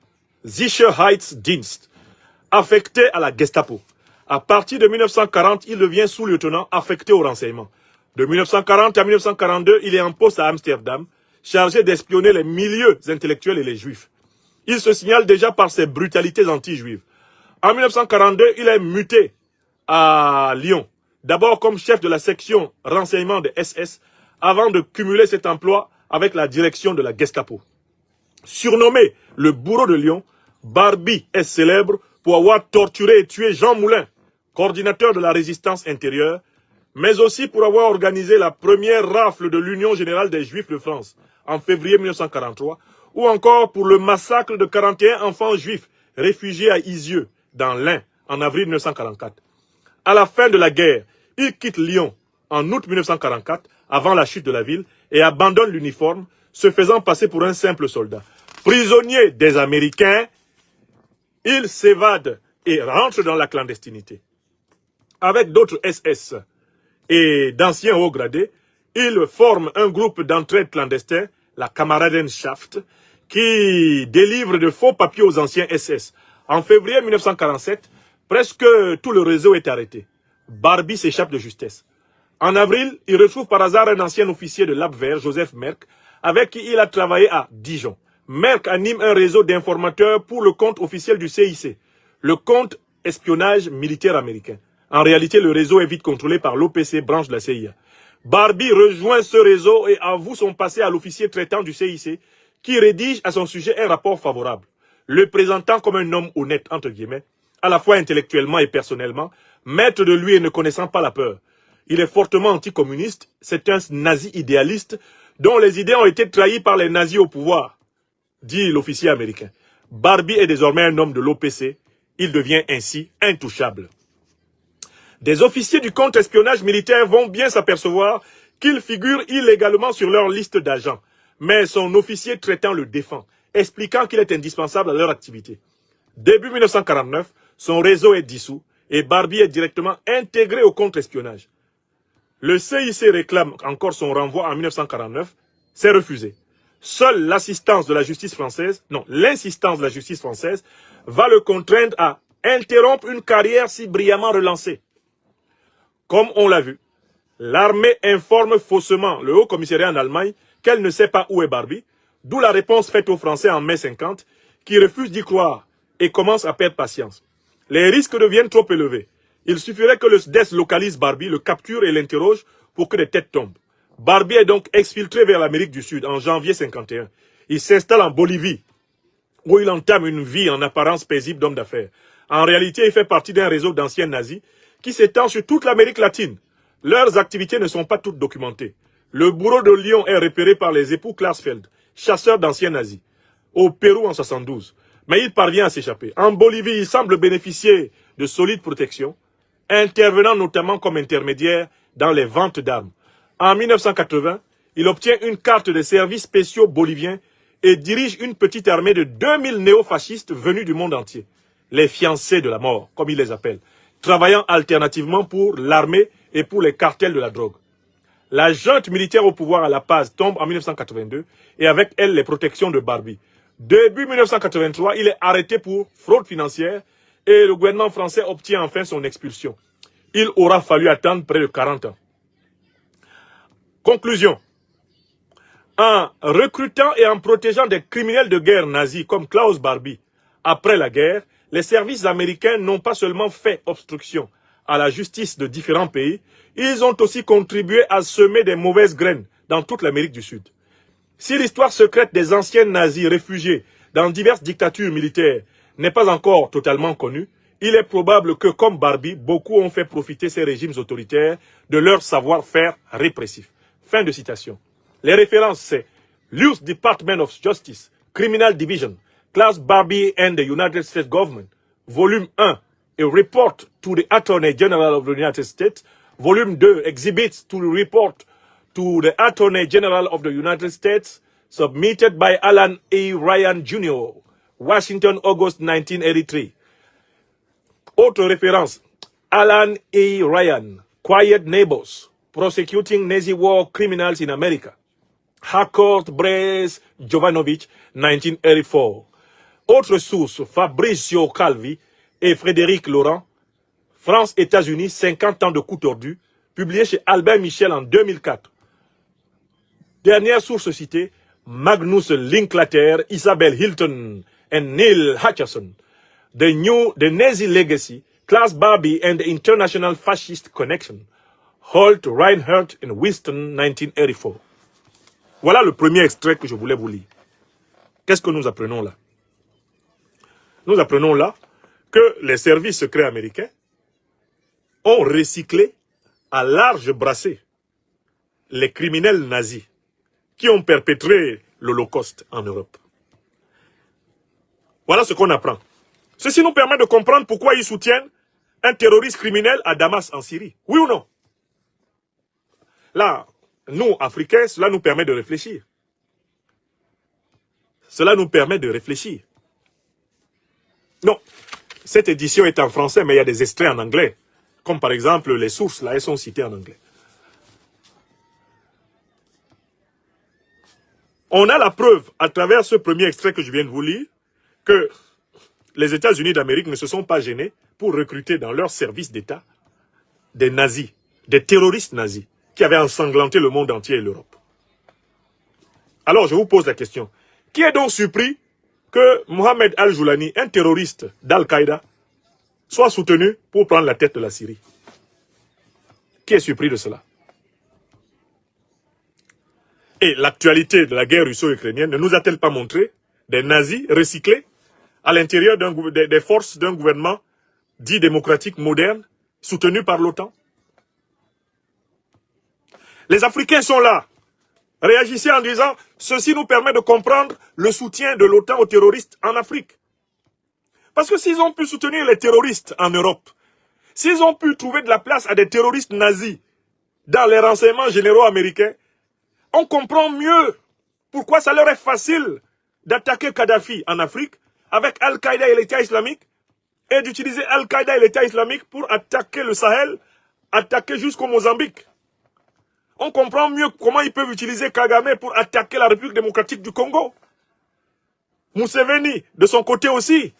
Sicherheitsdienst, affecté à la Gestapo. À partir de 1940, il devient sous-lieutenant affecté au renseignement. De 1940 à 1942, il est en poste à Amsterdam, chargé d'espionner les milieux intellectuels et les juifs. Il se signale déjà par ses brutalités anti-juives. En 1942, il est muté à Lyon, d'abord comme chef de la section renseignement de SS, avant de cumuler cet emploi avec la direction de la Gestapo. Surnommé le bourreau de Lyon, Barbie est célèbre pour avoir torturé et tué Jean Moulin, coordinateur de la résistance intérieure, mais aussi pour avoir organisé la première rafle de l'Union générale des Juifs de France en février 1943, ou encore pour le massacre de 41 enfants juifs réfugiés à Isieux, dans l'Ain, en avril 1944. À la fin de la guerre, il quitte Lyon en août 1944, avant la chute de la ville, et abandonne l'uniforme, se faisant passer pour un simple soldat. Prisonnier des Américains, il s'évade et rentre dans la clandestinité. Avec d'autres SS et d'anciens hauts gradés, il forme un groupe d'entraide clandestin, la Kameradenschaft, qui délivre de faux papiers aux anciens SS. En février 1947, presque tout le réseau est arrêté. Barbie s'échappe de justesse. En avril, il retrouve par hasard un ancien officier de l'Abwehr, Joseph Merck, avec qui il a travaillé à Dijon. Merck anime un réseau d'informateurs pour le compte officiel du CIC, le compte espionnage militaire américain. En réalité, le réseau est vite contrôlé par l'OPC, branche de la CIA. Barbie rejoint ce réseau et avoue son passé à l'officier traitant du CIC, qui rédige à son sujet un rapport favorable, le présentant comme un homme honnête, entre guillemets, à la fois intellectuellement et personnellement, maître de lui et ne connaissant pas la peur. Il est fortement anticommuniste, c'est un nazi idéaliste dont les idées ont été trahies par les nazis au pouvoir, dit l'officier américain. Barbie est désormais un homme de l'OPC, il devient ainsi intouchable. Des officiers du contre-espionnage militaire vont bien s'apercevoir qu'il figure illégalement sur leur liste d'agents, mais son officier traitant le défend, expliquant qu'il est indispensable à leur activité. Début 1949, son réseau est dissous et Barbie est directement intégré au contre-espionnage. Le CIC réclame encore son renvoi en 1949, c'est refusé. Seule l'assistance de la justice française, non, l'insistance de la justice française va le contraindre à interrompre une carrière si brillamment relancée. Comme on l'a vu, l'armée informe faussement le Haut-Commissariat en Allemagne qu'elle ne sait pas où est Barbie, d'où la réponse faite aux Français en mai 50, qui refusent d'y croire et commencent à perdre patience. Les risques deviennent trop élevés. Il suffirait que le SDES localise Barbie, le capture et l'interroge pour que des têtes tombent. Barbie est donc exfiltré vers l'Amérique du Sud en janvier 51. Il s'installe en Bolivie, où il entame une vie en apparence paisible d'homme d'affaires. En réalité, il fait partie d'un réseau d'anciens nazis qui s'étend sur toute l'Amérique latine. Leurs activités ne sont pas toutes documentées. Le bourreau de Lyon est repéré par les époux Klarsfeld, chasseurs d'anciens nazis, au Pérou en 72. Mais il parvient à s'échapper. En Bolivie, il semble bénéficier de solides protections, intervenant notamment comme intermédiaire dans les ventes d'armes. En 1980, il obtient une carte de services spéciaux boliviens et dirige une petite armée de 2000 néofascistes venus du monde entier. Les fiancés de la mort, comme il les appelle, travaillant alternativement pour l'armée et pour les cartels de la drogue. La junte militaire au pouvoir à La Paz tombe en 1982 et avec elle les protections de Barbie. Début 1983, il est arrêté pour fraude financière et le gouvernement français obtient enfin son expulsion. Il aura fallu attendre près de 40 ans. Conclusion. En recrutant et en protégeant des criminels de guerre nazis comme Klaus Barbie, après la guerre, les services américains n'ont pas seulement fait obstruction à la justice de différents pays, ils ont aussi contribué à semer des mauvaises graines dans toute l'Amérique du Sud. Si l'histoire secrète des anciens nazis réfugiés dans diverses dictatures militaires n'est pas encore totalement connue, il est probable que, comme Barbie, beaucoup ont fait profiter ces régimes autoritaires de leur savoir-faire répressif. Fin de citation. Les références, c'est l'US Department of Justice, Criminal Division, Klaus Barbie and the United States Government, Volume 1, A Report to the Attorney General of the United States, Volume 2, Exhibits to the Report to the Attorney General of the United States, submitted by Alan A. Ryan Jr., Washington, August 1983. Autre référence, Alan A. Ryan, Quiet Neighbors, Prosecuting Nazi War Criminals in America. Harcourt Brace Jovanovic, 1984. Autre source, Fabrizio Calvi et Frédéric Laurent, France-États-Unis, 50 ans de coups tordus, publié chez Albert Michel en 2004. Dernière source citée, Magnus Linklater, Isabel Hilton and Neil Hutcherson. The Nazi Legacy, Klaus Barbie and the International Fascist Connection. Holt, Reinhardt and Winston, 1984. Voilà le premier extrait que je voulais vous lire. Qu'est-ce que nous apprenons là? Nous apprenons là que les services secrets américains ont recyclé à large brassée les criminels nazis qui ont perpétré l'Holocauste en Europe. Voilà ce qu'on apprend. Ceci nous permet de comprendre pourquoi ils soutiennent un terroriste criminel à Damas en Syrie. Oui ou non? Là, nous, Africains, cela nous permet de réfléchir. Cela nous permet de réfléchir. Non, cette édition est en français, mais il y a des extraits en anglais. Comme par exemple, les sources, là, elles sont citées en anglais. On a la preuve, à travers ce premier extrait que je viens de vous lire, que les États-Unis d'Amérique ne se sont pas gênés pour recruter dans leur service d'État des nazis, des terroristes nazis, qui avaient ensanglanté le monde entier et l'Europe. Alors, je vous pose la question. Qui est donc surpris que Mohamed Al-Joulani, un terroriste d'Al-Qaïda, soit soutenu pour prendre la tête de la Syrie? Qui est surpris de cela? Et l'actualité de la guerre russo-ukrainienne ne nous a-t-elle pas montré des nazis recyclés à l'intérieur des forces d'un gouvernement dit démocratique moderne, soutenu par l'OTAN? Les Africains sont là. Réagissez en disant, ceci nous permet de comprendre le soutien de l'OTAN aux terroristes en Afrique. Parce que s'ils ont pu soutenir les terroristes en Europe, s'ils ont pu trouver de la place à des terroristes nazis dans les renseignements généraux américains, on comprend mieux pourquoi ça leur est facile d'attaquer Kadhafi en Afrique avec Al-Qaïda et l'État islamique et d'utiliser Al-Qaïda et l'État islamique pour attaquer le Sahel, attaquer jusqu'au Mozambique. On comprend mieux comment ils peuvent utiliser Kagame pour attaquer la République démocratique du Congo. Museveni, de son côté aussi.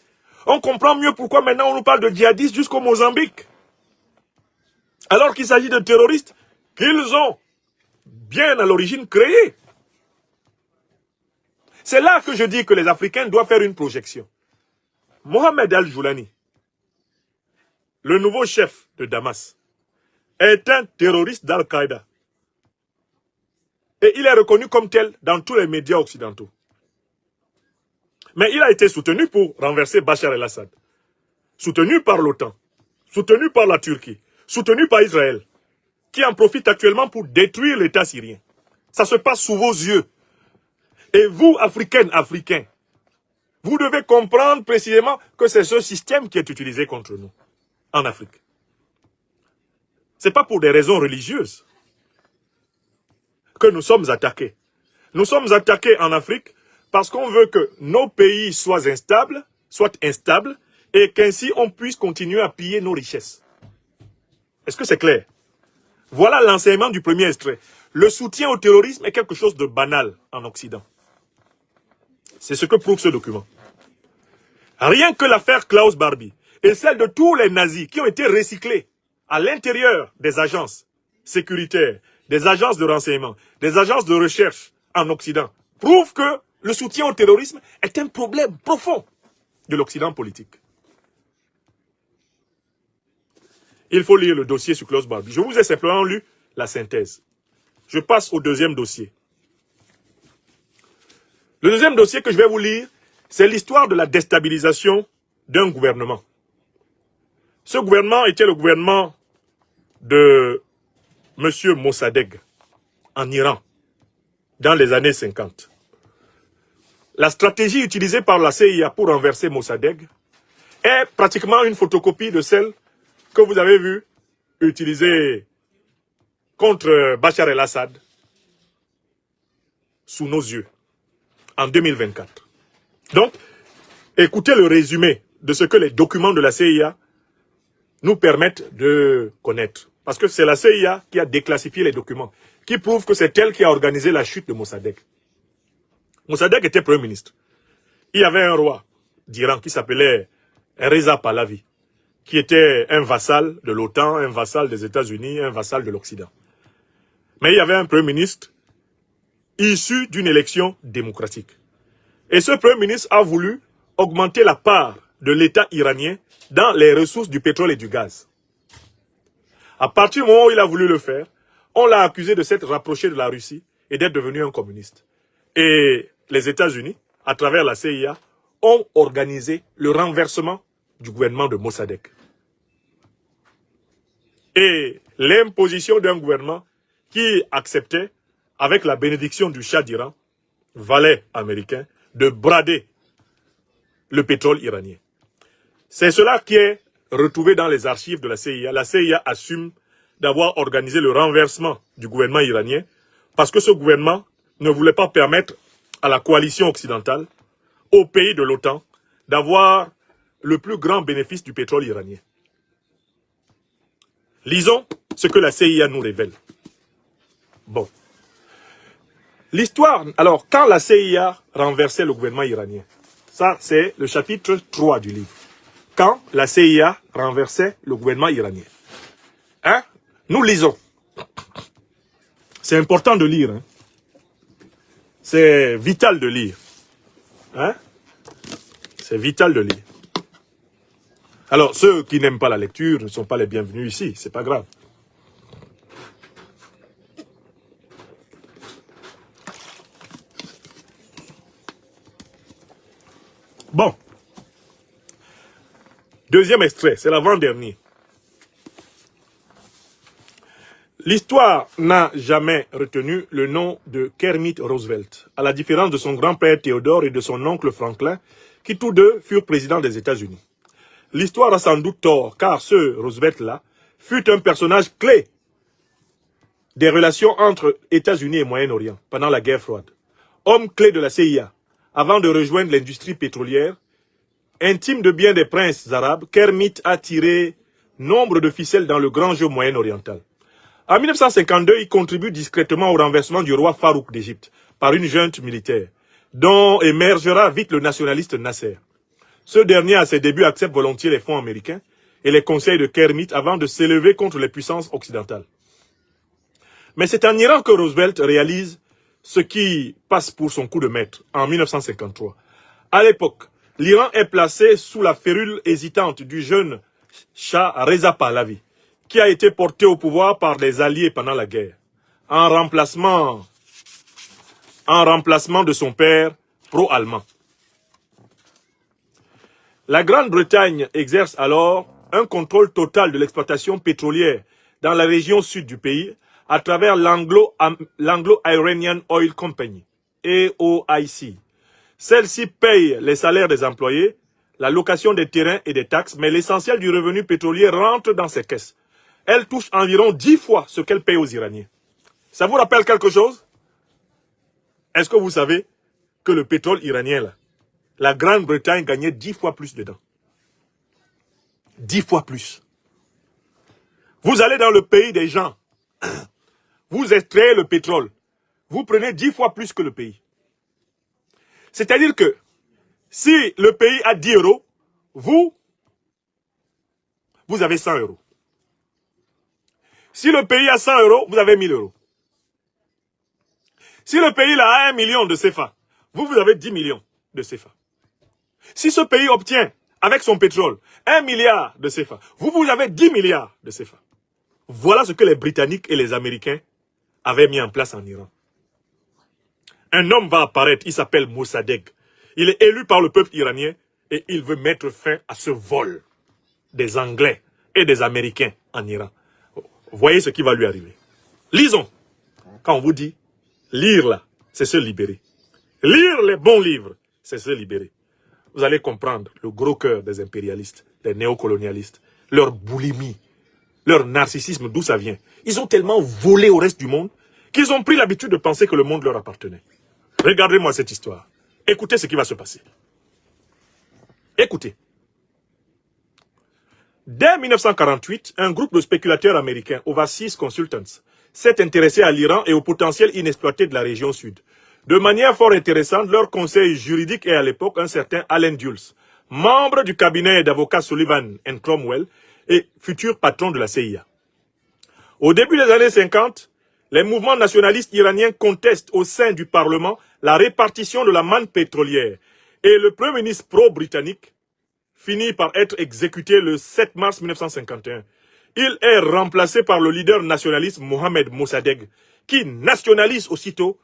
On comprend mieux pourquoi maintenant on nous parle de djihadistes jusqu'au Mozambique. Alors qu'il s'agit de terroristes qu'ils ont bien à l'origine créés. C'est là que je dis que les Africains doivent faire une projection. Mohamed Al-Joulani, le nouveau chef de Damas, est un terroriste d'Al-Qaïda. Et il est reconnu comme tel dans tous les médias occidentaux. Mais il a été soutenu pour renverser Bachar el-Assad. Soutenu par l'OTAN. Soutenu par la Turquie. Soutenu par Israël. Qui en profite actuellement pour détruire l'État syrien. Ça se passe sous vos yeux. Et vous, Africaines, Africains, vous devez comprendre précisément que c'est ce système qui est utilisé contre nous, en Afrique. Ce n'est pas pour des raisons religieuses que nous sommes attaqués. Nous sommes attaqués en Afrique parce qu'on veut que nos pays soient instables, et qu'ainsi on puisse continuer à piller nos richesses. Est-ce que c'est clair? Voilà l'enseignement du premier extrait. Le soutien au terrorisme est quelque chose de banal en Occident. C'est ce que prouve ce document. Rien que l'affaire Klaus Barbie et celle de tous les nazis qui ont été recyclés à l'intérieur des agences sécuritaires, des agences de renseignement, des agences de recherche en Occident, prouve que le soutien au terrorisme est un problème profond de l'Occident politique. Il faut lire le dossier sur Klaus Barbie. Je vous ai simplement lu la synthèse. Je passe au deuxième dossier. Le deuxième dossier que je vais vous lire, c'est l'histoire de la déstabilisation d'un gouvernement. Ce gouvernement était le gouvernement de M. Mossadegh en Iran, dans les années 50. La stratégie utilisée par la CIA pour renverser Mossadegh est pratiquement une photocopie de celle que vous avez vue utilisée contre Bachar el-Assad sous nos yeux en 2024. Donc, écoutez le résumé de ce que les documents de la CIA nous permettent de connaître. Parce que c'est la CIA qui a déclassifié les documents, qui prouve que c'est elle qui a organisé la chute de Mossadegh. Mossadegh était Premier ministre. Il y avait un roi d'Iran qui s'appelait Reza Pahlavi, qui était un vassal de l'OTAN, un vassal des États-Unis, un vassal de l'Occident. Mais il y avait un Premier ministre issu d'une élection démocratique. Et ce Premier ministre a voulu augmenter la part de l'État iranien dans les ressources du pétrole et du gaz. À partir du moment où il a voulu le faire, on l'a accusé de s'être rapproché de la Russie et d'être devenu un communiste. Et les États-Unis, à travers la CIA, ont organisé le renversement du gouvernement de Mossadegh. Et l'imposition d'un gouvernement qui acceptait, avec la bénédiction du Shah d'Iran, valet américain, de brader le pétrole iranien. C'est cela qui est retrouvé dans les archives de la CIA. La CIA assume d'avoir organisé le renversement du gouvernement iranien parce que ce gouvernement ne voulait pas permettre à la coalition occidentale, aux pays de l'OTAN, d'avoir le plus grand bénéfice du pétrole iranien. Lisons ce que la CIA nous révèle. Bon. L'histoire, alors, quand la CIA renversait le gouvernement iranien, ça c'est le chapitre 3 du livre. Quand la CIA renversait le gouvernement iranien. Hein? Nous lisons. C'est important de lire. Hein? C'est vital de lire. Hein? C'est vital de lire. Alors, ceux qui n'aiment pas la lecture ne sont pas les bienvenus ici. C'est pas grave. Bon. Deuxième extrait, c'est l'avant-dernier. L'histoire n'a jamais retenu le nom de Kermit Roosevelt, à la différence de son grand-père Theodore et de son oncle Franklin, qui tous deux furent présidents des États-Unis. L'histoire a sans doute tort, car ce Roosevelt-là fut un personnage clé des relations entre États-Unis et Moyen-Orient pendant la guerre froide. Homme clé de la CIA, avant de rejoindre l'industrie pétrolière, intime de bien des princes arabes, Kermit a tiré nombre de ficelles dans le grand jeu moyen-oriental. En 1952, il contribue discrètement au renversement du roi Farouk d'Égypte par une junte militaire, dont émergera vite le nationaliste Nasser. Ce dernier, à ses débuts, accepte volontiers les fonds américains et les conseils de Kermit avant de s'élever contre les puissances occidentales. Mais c'est en Iran que Roosevelt réalise ce qui passe pour son coup de maître en 1953. À l'époque, l'Iran est placé sous la férule hésitante du jeune Shah Reza Pahlavi, qui a été porté au pouvoir par des alliés pendant la guerre, en remplacement de son père pro-allemand. La Grande-Bretagne exerce alors un contrôle total de l'exploitation pétrolière dans la région sud du pays à travers l'Anglo-Iranian Oil Company, AOIC. Celle-ci paye les salaires des employés, la location des terrains et des taxes, mais l'essentiel du revenu pétrolier rentre dans ses caisses. Elle touche environ 10 fois ce qu'elle paye aux Iraniens. Ça vous rappelle quelque chose? Est-ce que vous savez que le pétrole iranien, là, la Grande-Bretagne gagnait 10 fois plus dedans? 10 fois plus. Vous allez dans le pays des gens, vous extrayez le pétrole, vous prenez 10 fois plus que le pays. C'est-à-dire que si le pays a 10 euros, vous avez 100 euros. Si le pays a 100 euros, vous avez 1000 euros. Si le pays a 1 million de CFA, vous avez 10 millions de CFA. Si ce pays obtient, avec son pétrole, 1 milliard de CFA, vous avez 10 milliards de CFA. Voilà ce que les Britanniques et les Américains avaient mis en place en Iran. Un homme va apparaître, il s'appelle Mossadegh. Il est élu par le peuple iranien et il veut mettre fin à ce vol des Anglais et des Américains en Iran. Voyez ce qui va lui arriver. Lisons. Quand on vous dit lire là, c'est se libérer. Lire les bons livres, c'est se libérer. Vous allez comprendre le gros cœur des impérialistes, des néocolonialistes, leur boulimie, leur narcissisme, d'où ça vient. Ils ont tellement volé au reste du monde qu'ils ont pris l'habitude de penser que le monde leur appartenait. Regardez-moi cette histoire. Écoutez ce qui va se passer. Écoutez. Dès 1948, un groupe de spéculateurs américains, Overseas Consultants, s'est intéressé à l'Iran et au potentiel inexploité de la région sud. De manière fort intéressante, leur conseil juridique est à l'époque un certain Allen Dulles, membre du cabinet d'avocats Sullivan & Cromwell et futur patron de la CIA. Au début des années 50, les mouvements nationalistes iraniens contestent au sein du Parlement la répartition de la manne pétrolière et le Premier ministre pro-britannique finit par être exécuté le 7 mars 1951. Il est remplacé par le leader nationaliste Mohamed Mossadegh, qui nationalise aussitôt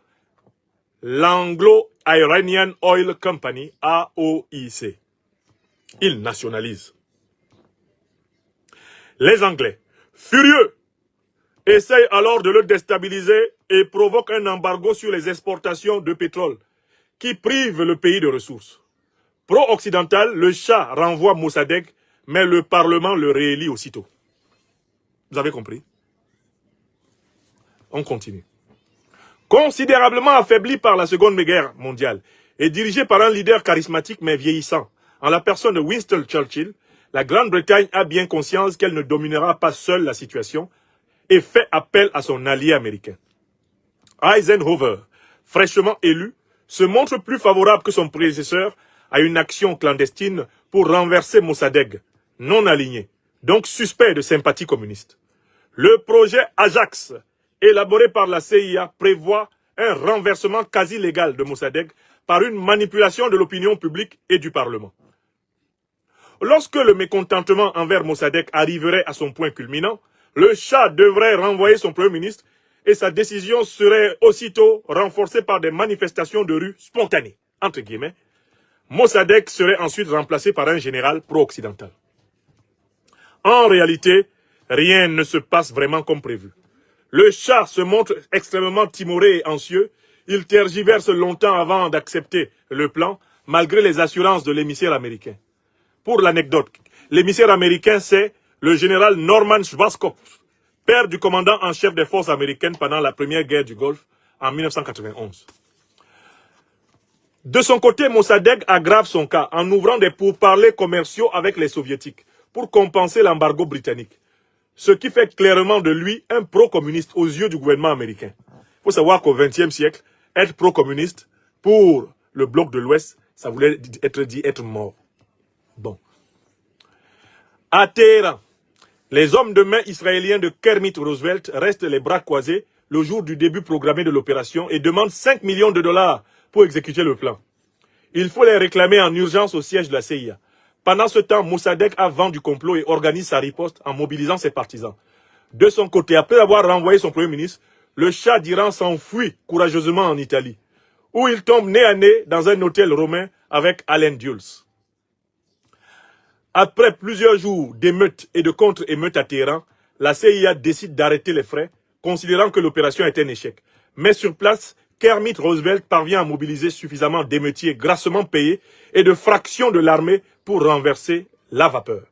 l'Anglo-Iranian Oil Company, AOIC. Il nationalise. Les Anglais, furieux, essayent alors de le déstabiliser et provoquent un embargo sur les exportations de pétrole qui prive le pays de ressources. Pro-occidental, le Shah renvoie Mossadegh, mais le Parlement le réélit aussitôt. Vous avez compris? On continue. Considérablement affaibli par la Seconde Guerre mondiale et dirigé par un leader charismatique mais vieillissant, en la personne de Winston Churchill, la Grande-Bretagne a bien conscience qu'elle ne dominera pas seule la situation et fait appel à son allié américain. Eisenhower, fraîchement élu, se montre plus favorable que son prédécesseur à une action clandestine pour renverser Mossadegh, non aligné, donc suspect de sympathie communiste. Le projet Ajax, élaboré par la CIA, prévoit un renversement quasi légal de Mossadegh par une manipulation de l'opinion publique et du Parlement. Lorsque le mécontentement envers Mossadegh arriverait à son point culminant, le Shah devrait renvoyer son Premier ministre et sa décision serait aussitôt renforcée par des manifestations de rue spontanées, entre guillemets. Mossadegh serait ensuite remplacé par un général pro-occidental. En réalité, rien ne se passe vraiment comme prévu. Le Shah se montre extrêmement timoré et anxieux. Il tergiverse longtemps avant d'accepter le plan, malgré les assurances de l'émissaire américain. Pour l'anecdote, l'émissaire américain, c'est le général Norman Schwarzkopf, père du commandant en chef des forces américaines pendant la première guerre du Golfe en 1991. De son côté, Mossadegh aggrave son cas en ouvrant des pourparlers commerciaux avec les soviétiques pour compenser l'embargo britannique. ce qui fait clairement de lui un pro-communiste aux yeux du gouvernement américain. Il faut savoir qu'au XXe siècle, être pro-communiste pour le bloc de l'Ouest, ça voulait dire être mort. Bon. À Téhéran, les hommes de main israéliens de Kermit Roosevelt restent les bras croisés le jour du début programmé de l'opération et demandent 5 millions de dollars pour exécuter le plan. Il faut les réclamer en urgence au siège de la CIA. Pendant ce temps, Mossadegh a vent du complot et organise sa riposte en mobilisant ses partisans. De son côté, après avoir renvoyé son premier ministre, le Shah d'Iran s'enfuit courageusement en Italie, où il tombe nez à nez dans un hôtel romain avec Allen Dulles. Après plusieurs jours d'émeutes et de contre-émeutes à Téhéran, la CIA décide d'arrêter les frais, considérant que l'opération est un échec. Mais sur place, Kermit Roosevelt parvient à mobiliser suffisamment d'émeutiers grassement payés et de fractions de l'armée pour renverser la vapeur.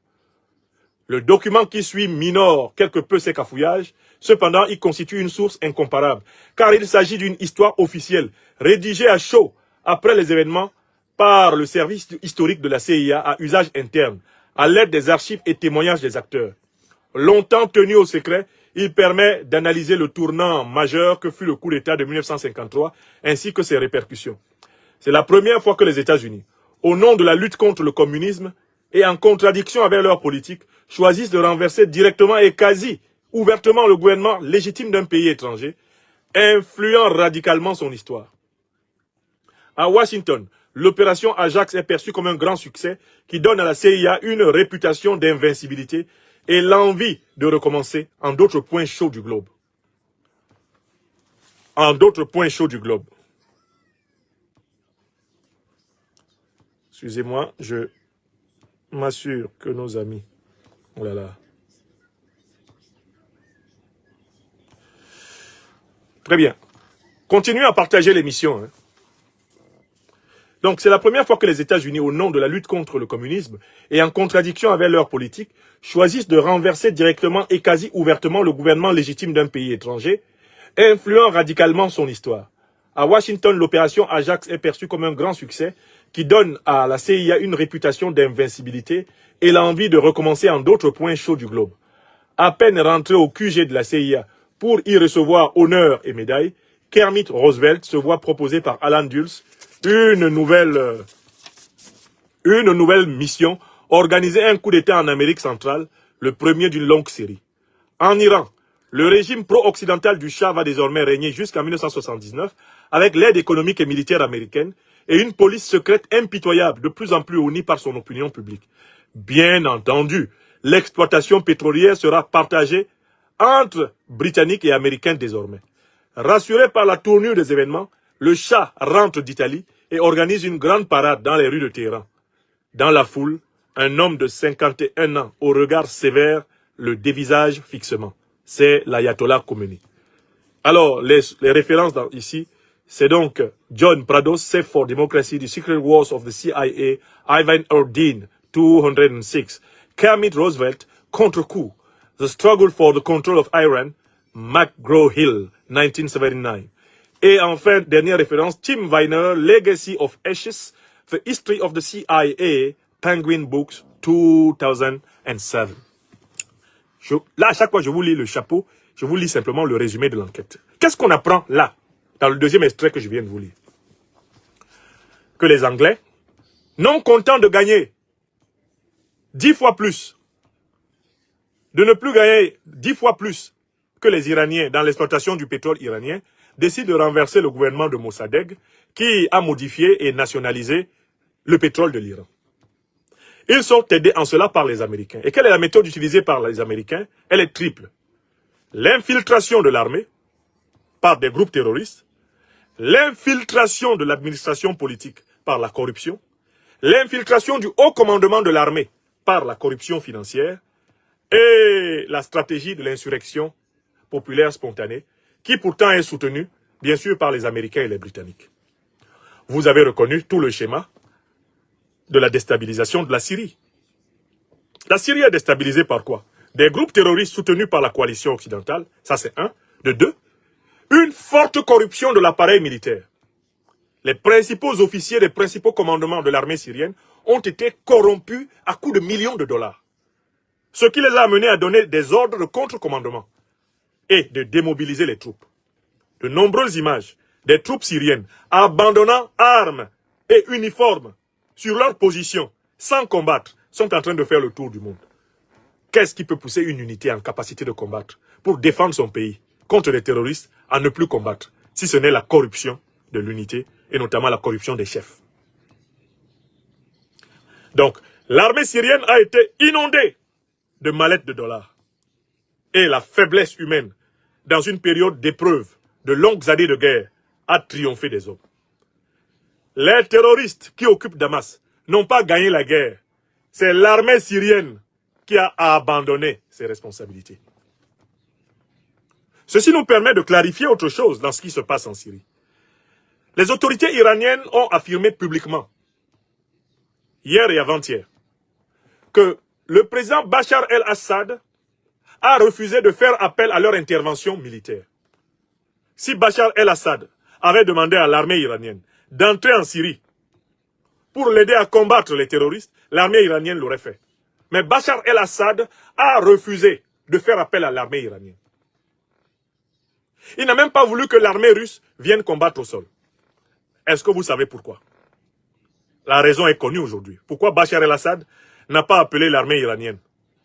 Le document qui suit minore quelque peu ces cafouillages, cependant il constitue une source incomparable, car il s'agit d'une histoire officielle, rédigée à chaud après les événements par le service historique de la CIA à usage interne, à l'aide des archives et témoignages des acteurs. Longtemps tenu au secret, il permet d'analyser le tournant majeur que fut le coup d'État de 1953, ainsi que ses répercussions. C'est la première fois que les États-Unis, au nom de la lutte contre le communisme et en contradiction avec leur politique, choisissent de renverser directement et quasi ouvertement le gouvernement légitime d'un pays étranger, influant radicalement son histoire. À Washington, l'opération Ajax est perçue comme un grand succès qui donne à la CIA une réputation d'invincibilité et l'envie de recommencer en d'autres points chauds du globe. Excusez-moi, je m'assure que nos amis... Oh là là. Très bien. Continuez à partager l'émission. Hein. Donc, c'est la première fois que les États-Unis, au nom de la lutte contre le communisme et en contradiction avec leur politique, choisissent de renverser directement et quasi ouvertement le gouvernement légitime d'un pays étranger, influant radicalement son histoire. À Washington, l'opération Ajax est perçue comme un grand succès qui donne à la CIA une réputation d'invincibilité et l'envie de recommencer en d'autres points chauds du globe. À peine rentré au QG de la CIA pour y recevoir honneur et médailles, Kermit Roosevelt se voit proposer par Allen Dulles une nouvelle mission, organiser un coup d'État en Amérique centrale, le premier d'une longue série. En Iran, le régime pro-occidental du Shah va désormais régner jusqu'en 1979 avec l'aide économique et militaire américaine et une police secrète impitoyable, de plus en plus honnie par son opinion publique. Bien entendu, l'exploitation pétrolière sera partagée entre Britanniques et Américains désormais. Rassuré par la tournure des événements, le Shah rentre d'Italie et organise une grande parade dans les rues de Téhéran. Dans la foule, un homme de 51 ans au regard sévère le dévisage fixement. C'est l'ayatollah Khomeini. Alors, les références ici, c'est donc John Prados, Safe for Democracy, The Secret Wars of the CIA, Ivan Ordin, 206, Kermit Roosevelt, Contre-coup, The Struggle for the Control of Iran, McGraw-Hill, 1979. Et enfin, dernière référence, Tim Weiner, Legacy of Ashes, The History of the CIA, Penguin Books, 2007. Là, à chaque fois que je vous lis le chapeau, je vous lis simplement le résumé de l'enquête. Qu'est-ce qu'on apprend là, dans le deuxième extrait que je viens de vous lire? Que les Anglais, non contents de gagner 10 fois plus, de ne plus gagner 10 fois plus que les Iraniens dans l'exploitation du pétrole iranien, décident de renverser le gouvernement de Mossadegh qui a modifié et nationalisé le pétrole de l'Iran. Ils sont aidés en cela par les Américains. Et quelle est la méthode utilisée par les Américains? Elle est triple. L'infiltration de l'armée par des groupes terroristes, l'infiltration de l'administration politique par la corruption, l'infiltration du haut commandement de l'armée par la corruption financière et la stratégie de l'insurrection populaire spontanée qui pourtant est soutenue, bien sûr, par les Américains et les Britanniques. Vous avez reconnu tout le schéma de la déstabilisation de la Syrie. La Syrie est déstabilisée par quoi? Des groupes terroristes soutenus par la coalition occidentale, ça c'est un. De deux, une forte corruption de l'appareil militaire. Les principaux officiers, les principaux commandements de l'armée syrienne ont été corrompus à coups de millions de dollars. Ce qui les a amenés à donner des ordres de contre-commandement et de démobiliser les troupes. De nombreuses images des troupes syriennes abandonnant armes et uniformes sur leur position sans combattre sont en train de faire le tour du monde. Qu'est-ce qui peut pousser une unité en capacité de combattre pour défendre son pays contre les terroristes à ne plus combattre, si ce n'est la corruption de l'unité et notamment la corruption des chefs? Donc, l'armée syrienne a été inondée de mallettes de dollars. Et la faiblesse humaine, dans une période d'épreuve, de longues années de guerre, a triomphé des hommes. Les terroristes qui occupent Damas n'ont pas gagné la guerre. C'est l'armée syrienne qui a abandonné ses responsabilités. Ceci nous permet de clarifier autre chose dans ce qui se passe en Syrie. Les autorités iraniennes ont affirmé publiquement, hier et avant-hier, que le président Bachar el-Assad a refusé de faire appel à leur intervention militaire. Si Bachar el-Assad avait demandé à l'armée iranienne d'entrer en Syrie pour l'aider à combattre les terroristes, l'armée iranienne l'aurait fait. Mais Bachar el-Assad a refusé de faire appel à l'armée iranienne. Il n'a même pas voulu que l'armée russe vienne combattre au sol. Est-ce que vous savez pourquoi? La raison est connue aujourd'hui. Pourquoi Bachar el-Assad n'a pas appelé l'armée iranienne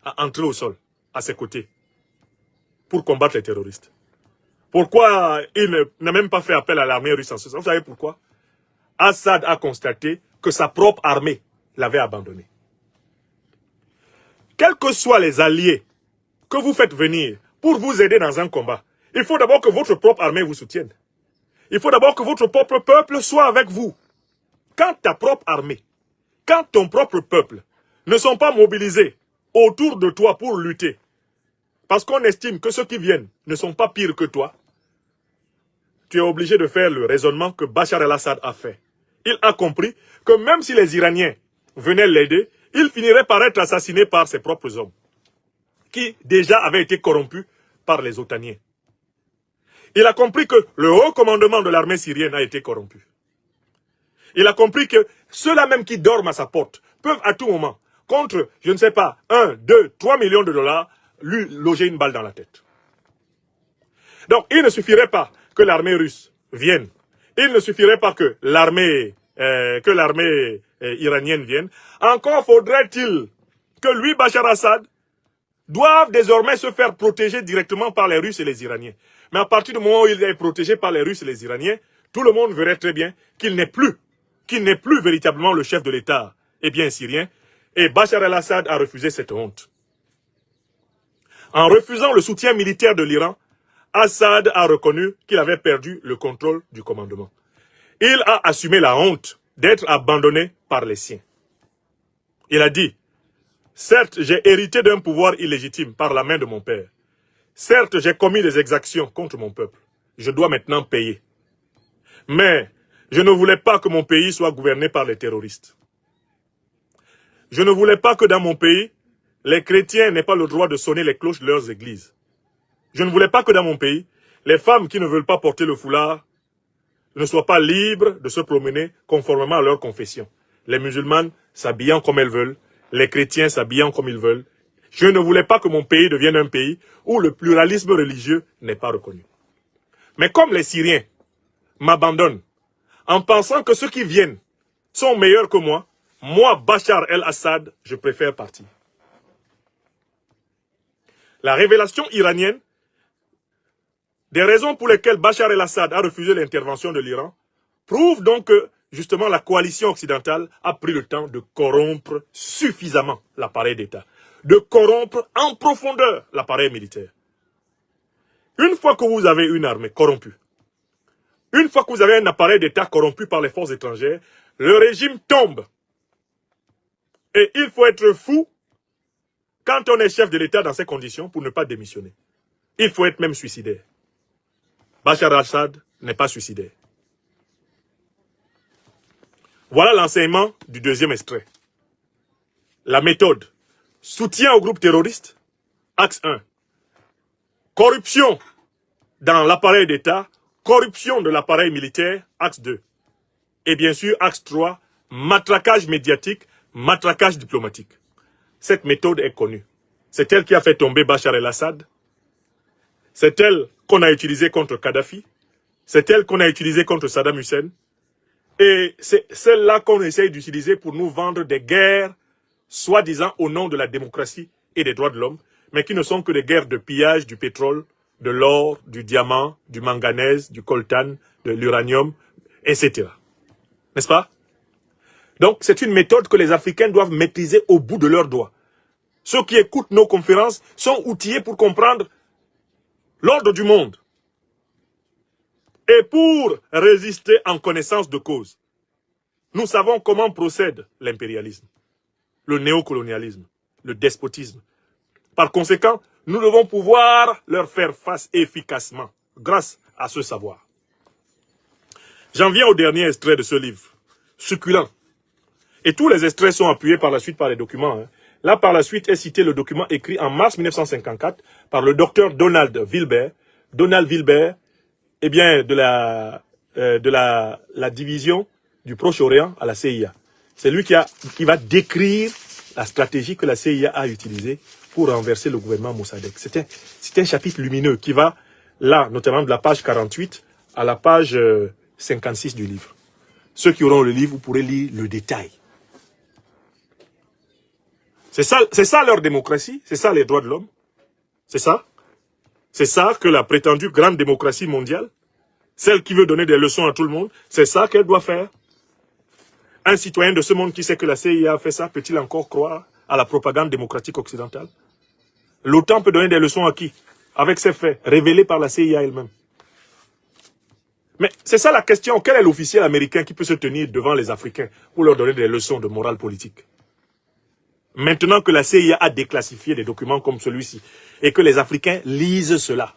à entrer au sol, à ses côtés, pour combattre les terroristes? Pourquoi il n'a même pas fait appel à l'armée russe en ce sens? Vous savez pourquoi? Assad a constaté que sa propre armée l'avait abandonné. Quels que soient les alliés que vous faites venir pour vous aider dans un combat, il faut d'abord que votre propre armée vous soutienne. Il faut d'abord que votre propre peuple soit avec vous. Quand ta propre armée, quand ton propre peuple ne sont pas mobilisés autour de toi pour lutter, parce qu'on estime que ceux qui viennent ne sont pas pires que toi, tu es obligé de faire le raisonnement que Bachar el-Assad a fait. Il a compris que même si les Iraniens venaient l'aider, il finirait par être assassiné par ses propres hommes, qui déjà avaient été corrompus par les Otaniens. Il a compris que le haut commandement de l'armée syrienne a été corrompu. Il a compris que ceux-là même qui dorment à sa porte peuvent à tout moment, contre, je ne sais pas, 1, 2, 3 millions de dollars, lui loger une balle dans la tête. Donc, il ne suffirait pas que l'armée russe vienne. Il ne suffirait pas que l'armée iranienne vienne. Encore faudrait-il que lui, Bachar Assad, doivent désormais se faire protéger directement par les Russes et les Iraniens. Mais à partir du moment où il est protégé par les Russes et les Iraniens, tout le monde verrait très bien qu'il n'est plus véritablement le chef de l'État, syrien. Et Bachar el-Assad a refusé cette honte. En refusant le soutien militaire de l'Iran, Assad a reconnu qu'il avait perdu le contrôle du commandement. Il a assumé la honte d'être abandonné par les siens. Il a dit, certes, j'ai hérité d'un pouvoir illégitime par la main de mon père. Certes, j'ai commis des exactions contre mon peuple. Je dois maintenant payer. Mais je ne voulais pas que mon pays soit gouverné par les terroristes. Je ne voulais pas que dans mon pays, les chrétiens n'aient pas le droit de sonner les cloches de leurs églises. Je ne voulais pas que dans mon pays, les femmes qui ne veulent pas porter le foulard ne soient pas libres de se promener conformément à leur confession. Les musulmanes s'habillant comme elles veulent, les chrétiens s'habillant comme ils veulent. Je ne voulais pas que mon pays devienne un pays où le pluralisme religieux n'est pas reconnu. Mais comme les Syriens m'abandonnent en pensant que ceux qui viennent sont meilleurs que moi, Bachar el-Assad, je préfère partir. La révélation iranienne des raisons pour lesquelles Bachar el-Assad a refusé l'intervention de l'Iran prouve donc que, justement, la coalition occidentale a pris le temps de corrompre suffisamment l'appareil d'État, de corrompre en profondeur l'appareil militaire. Une fois que vous avez une armée corrompue, une fois que vous avez un appareil d'État corrompu par les forces étrangères, le régime tombe. Et il faut être fou quand on est chef de l'État dans ces conditions pour ne pas démissionner. Il faut être même suicidaire. Bachar el-Assad n'est pas suicidaire. Voilà l'enseignement du deuxième extrait. La méthode. Soutien aux groupes terroristes. Axe 1. Corruption dans l'appareil d'État. Corruption de l'appareil militaire. Axe 2. Et bien sûr, axe 3. Matraquage médiatique. Matraquage diplomatique. Cette méthode est connue. C'est elle qui a fait tomber Bachar el-Assad. C'est elle qu'on a utilisée contre Kadhafi. C'est elle qu'on a utilisée contre Saddam Hussein. Et c'est celle-là qu'on essaye d'utiliser pour nous vendre des guerres, soi-disant au nom de la démocratie et des droits de l'homme, mais qui ne sont que des guerres de pillage du pétrole, de l'or, du diamant, du manganèse, du coltan, de l'uranium, etc. N'est-ce pas? Donc, c'est une méthode que les Africains doivent maîtriser au bout de leurs doigts. Ceux qui écoutent nos conférences sont outillés pour comprendre l'ordre du monde. Et pour résister en connaissance de cause, nous savons comment procède l'impérialisme, le néocolonialisme, le despotisme. Par conséquent, nous devons pouvoir leur faire face efficacement grâce à ce savoir. J'en viens au dernier extrait de ce livre, succulent. Et tous les extraits sont appuyés par la suite par les documents. Là, par la suite, est cité le document écrit en mars 1954 par le docteur Donald Wilber. Donald Wilber, eh bien, de la division du Proche-Orient à la CIA. C'est lui qui va décrire la stratégie que la CIA a utilisée pour renverser le gouvernement Mossadegh. C'est un chapitre lumineux qui va, là, notamment de la page 48 à la page 56 du livre. Ceux qui auront le livre, vous pourrez lire le détail. C'est ça leur démocratie, c'est ça les droits de l'homme. C'est ça. C'est ça que la prétendue grande démocratie mondiale, celle qui veut donner des leçons à tout le monde, c'est ça qu'elle doit faire. Un citoyen de ce monde qui sait que la CIA a fait ça, peut-il encore croire à la propagande démocratique occidentale? L'OTAN peut donner des leçons à qui? Avec ses faits, révélés par la CIA elle-même. Mais c'est ça la question. Quel est l'officiel américain qui peut se tenir devant les Africains pour leur donner des leçons de morale politique? Maintenant que la CIA a déclassifié des documents comme celui-ci, et que les Africains lisent cela,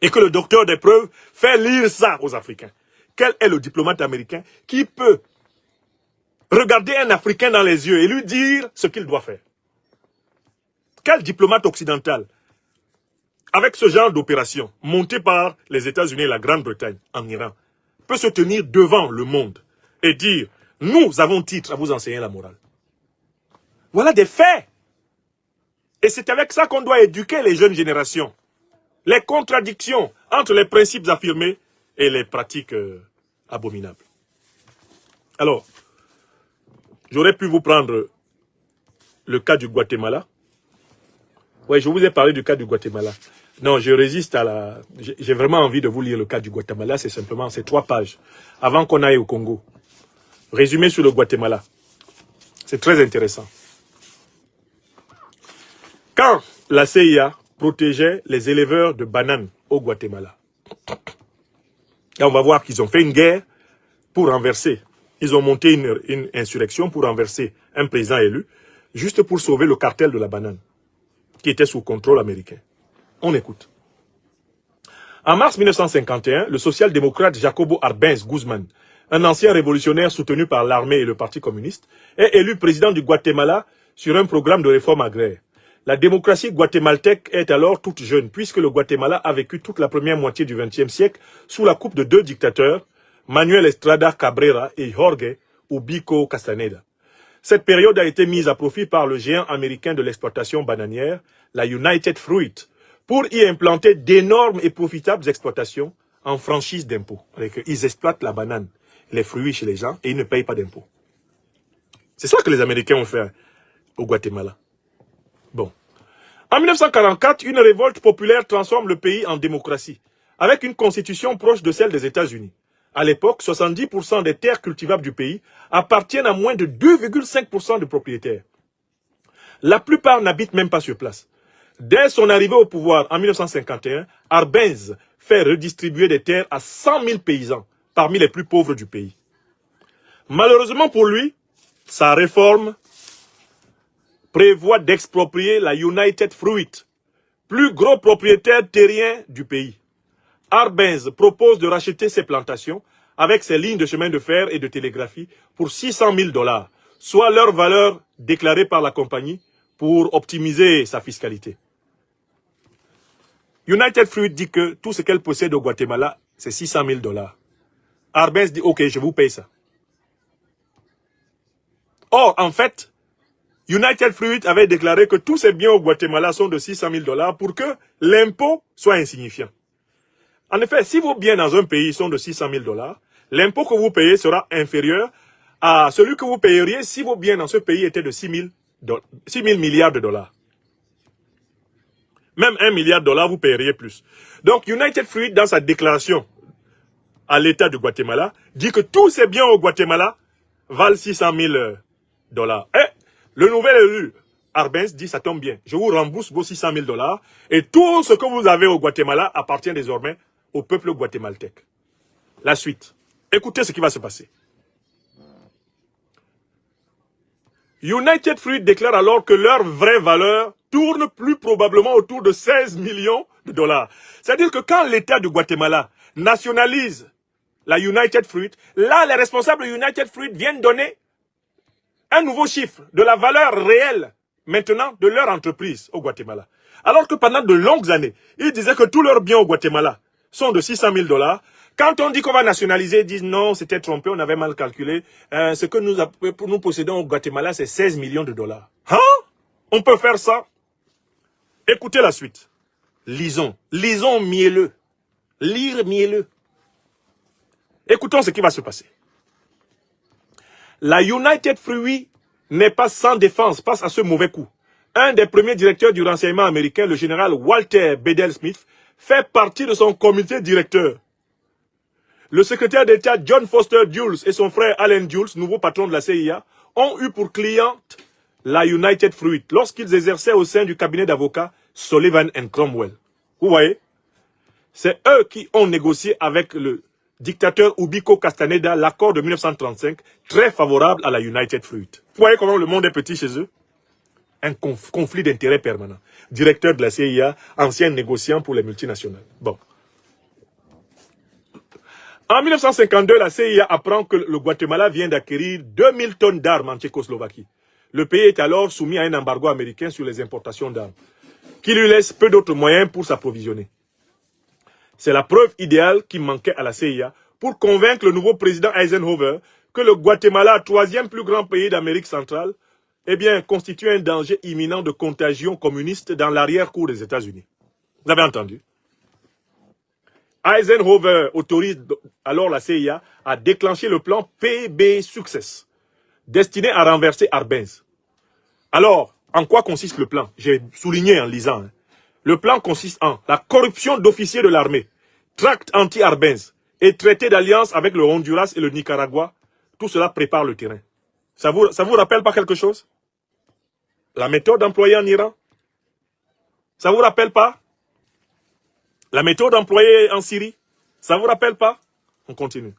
et que le docteur des preuves fait lire ça aux Africains, quel est le diplomate américain qui peut regarder un Africain dans les yeux et lui dire ce qu'il doit faire? Quel diplomate occidental, avec ce genre d'opération, montée par les États-Unis et la Grande-Bretagne en Iran, peut se tenir devant le monde et dire « Nous avons titre à vous enseigner la morale ». Voilà des faits. Et c'est avec ça qu'on doit éduquer les jeunes générations. Les contradictions entre les principes affirmés et les pratiques abominables. Alors, j'aurais pu vous prendre le cas du Guatemala. Oui, je vous ai parlé du cas du Guatemala. Non, je résiste à la... J'ai vraiment envie de vous lire le cas du Guatemala. C'est simplement, c'est 3 pages. Avant qu'on aille au Congo. Résumé sur le Guatemala. C'est très intéressant. Quand la CIA protégeait les éleveurs de bananes au Guatemala, là on va voir qu'ils ont fait une guerre pour renverser. Ils ont monté une insurrection pour renverser un président élu, juste pour sauver le cartel de la banane, qui était sous contrôle américain. On écoute. En mars 1951, le social-démocrate Jacobo Arbenz Guzman, un ancien révolutionnaire soutenu par l'armée et le Parti communiste, est élu président du Guatemala sur un programme de réforme agraire. La démocratie guatémaltèque est alors toute jeune, puisque le Guatemala a vécu toute la première moitié du XXe siècle sous la coupe de 2 dictateurs, Manuel Estrada Cabrera et Jorge Ubico Castaneda. Cette période a été mise à profit par le géant américain de l'exploitation bananière, la United Fruit, pour y implanter d'énormes et profitables exploitations en franchise d'impôts. Ils exploitent la banane, les fruits chez les gens et ils ne payent pas d'impôts. C'est ça que les Américains ont fait au Guatemala. Bon. En 1944, une révolte populaire transforme le pays en démocratie, avec une constitution proche de celle des États-Unis. À l'époque, 70% des terres cultivables du pays appartiennent à moins de 2,5% de propriétaires. La plupart n'habitent même pas sur place. Dès son arrivée au pouvoir en 1951, Arbenz fait redistribuer des terres à 100 000 paysans, parmi les plus pauvres du pays. Malheureusement pour lui, sa réforme prévoit d'exproprier la United Fruit, plus gros propriétaire terrien du pays. Arbenz propose de racheter ses plantations avec ses lignes de chemin de fer et de télégraphie pour 600 000 $, soit leur valeur déclarée par la compagnie pour optimiser sa fiscalité. United Fruit dit que tout ce qu'elle possède au Guatemala, c'est 600 000 $. Arbenz dit, ok, je vous paye ça. Or, en fait, United Fruit avait déclaré que tous ces biens au Guatemala sont de 600 000 $ pour que l'impôt soit insignifiant. En effet, si vos biens dans un pays sont de 600 000 $, l'impôt que vous payez sera inférieur à celui que vous payeriez si vos biens dans ce pays étaient de 6 000 milliards de dollars. Même 1 milliard de dollars, vous payeriez plus. Donc, United Fruit, dans sa déclaration à l'État du Guatemala, dit que tous ces biens au Guatemala valent 600 000 $. Et le nouvel élu, Arbenz, dit, ça tombe bien, je vous rembourse vos 600 000 $ et tout ce que vous avez au Guatemala appartient désormais au peuple guatémaltèque. La suite. Écoutez ce qui va se passer. United Fruit déclare alors que leur vraie valeur tourne plus probablement autour de 16 millions de $. C'est-à-dire que quand l'État du Guatemala nationalise la United Fruit, là, les responsables de United Fruit viennent donner un nouveau chiffre de la valeur réelle, maintenant, de leur entreprise au Guatemala. Alors que pendant de longues années, ils disaient que tous leurs biens au Guatemala sont de 600 000 $. Quand on dit qu'on va nationaliser, ils disent non, c'était trompé, on avait mal calculé. Ce que nous possédons au Guatemala, c'est 16 millions de $. Hein? On peut faire ça? Écoutez la suite. Lisons. Lisons mielleux. Lire mielleux. Écoutons ce qui va se passer. La United Fruit n'est pas sans défense face à ce mauvais coup. Un des premiers directeurs du renseignement américain, le général Walter Bedell Smith, fait partie de son comité directeur. Le secrétaire d'État John Foster Dulles et son frère Allen Dulles, nouveau patron de la CIA, ont eu pour cliente la United Fruit lorsqu'ils exerçaient au sein du cabinet d'avocats Sullivan & Cromwell. Vous voyez? C'est eux qui ont négocié avec le dictateur Ubico Castaneda l'accord de 1935, très favorable à la United Fruit. Vous voyez comment le monde est petit chez eux? Un conflit d'intérêts permanent. Directeur de la CIA, ancien négociant pour les multinationales. Bon. En 1952, la CIA apprend que le Guatemala vient d'acquérir 2000 tonnes d'armes en Tchécoslovaquie. Le pays est alors soumis à un embargo américain sur les importations d'armes, qui lui laisse peu d'autres moyens pour s'approvisionner. C'est la preuve idéale qui manquait à la CIA pour convaincre le nouveau président Eisenhower que le Guatemala, troisième plus grand pays d'Amérique centrale, eh bien, constitue un danger imminent de contagion communiste dans l'arrière-cour des États-Unis. Vous avez entendu? Eisenhower autorise alors la CIA à déclencher le plan PB Success, destiné à renverser Arbenz. Alors, en quoi consiste le plan? J'ai souligné en lisant. Le plan consiste en la corruption d'officiers de l'armée, tract anti-Arbenz et traité d'alliance avec le Honduras et le Nicaragua. Tout cela prépare le terrain. Ça vous rappelle pas quelque chose? La méthode employée en Iran? Ça vous rappelle pas? La méthode employée en Syrie? Ça vous rappelle pas? On continue.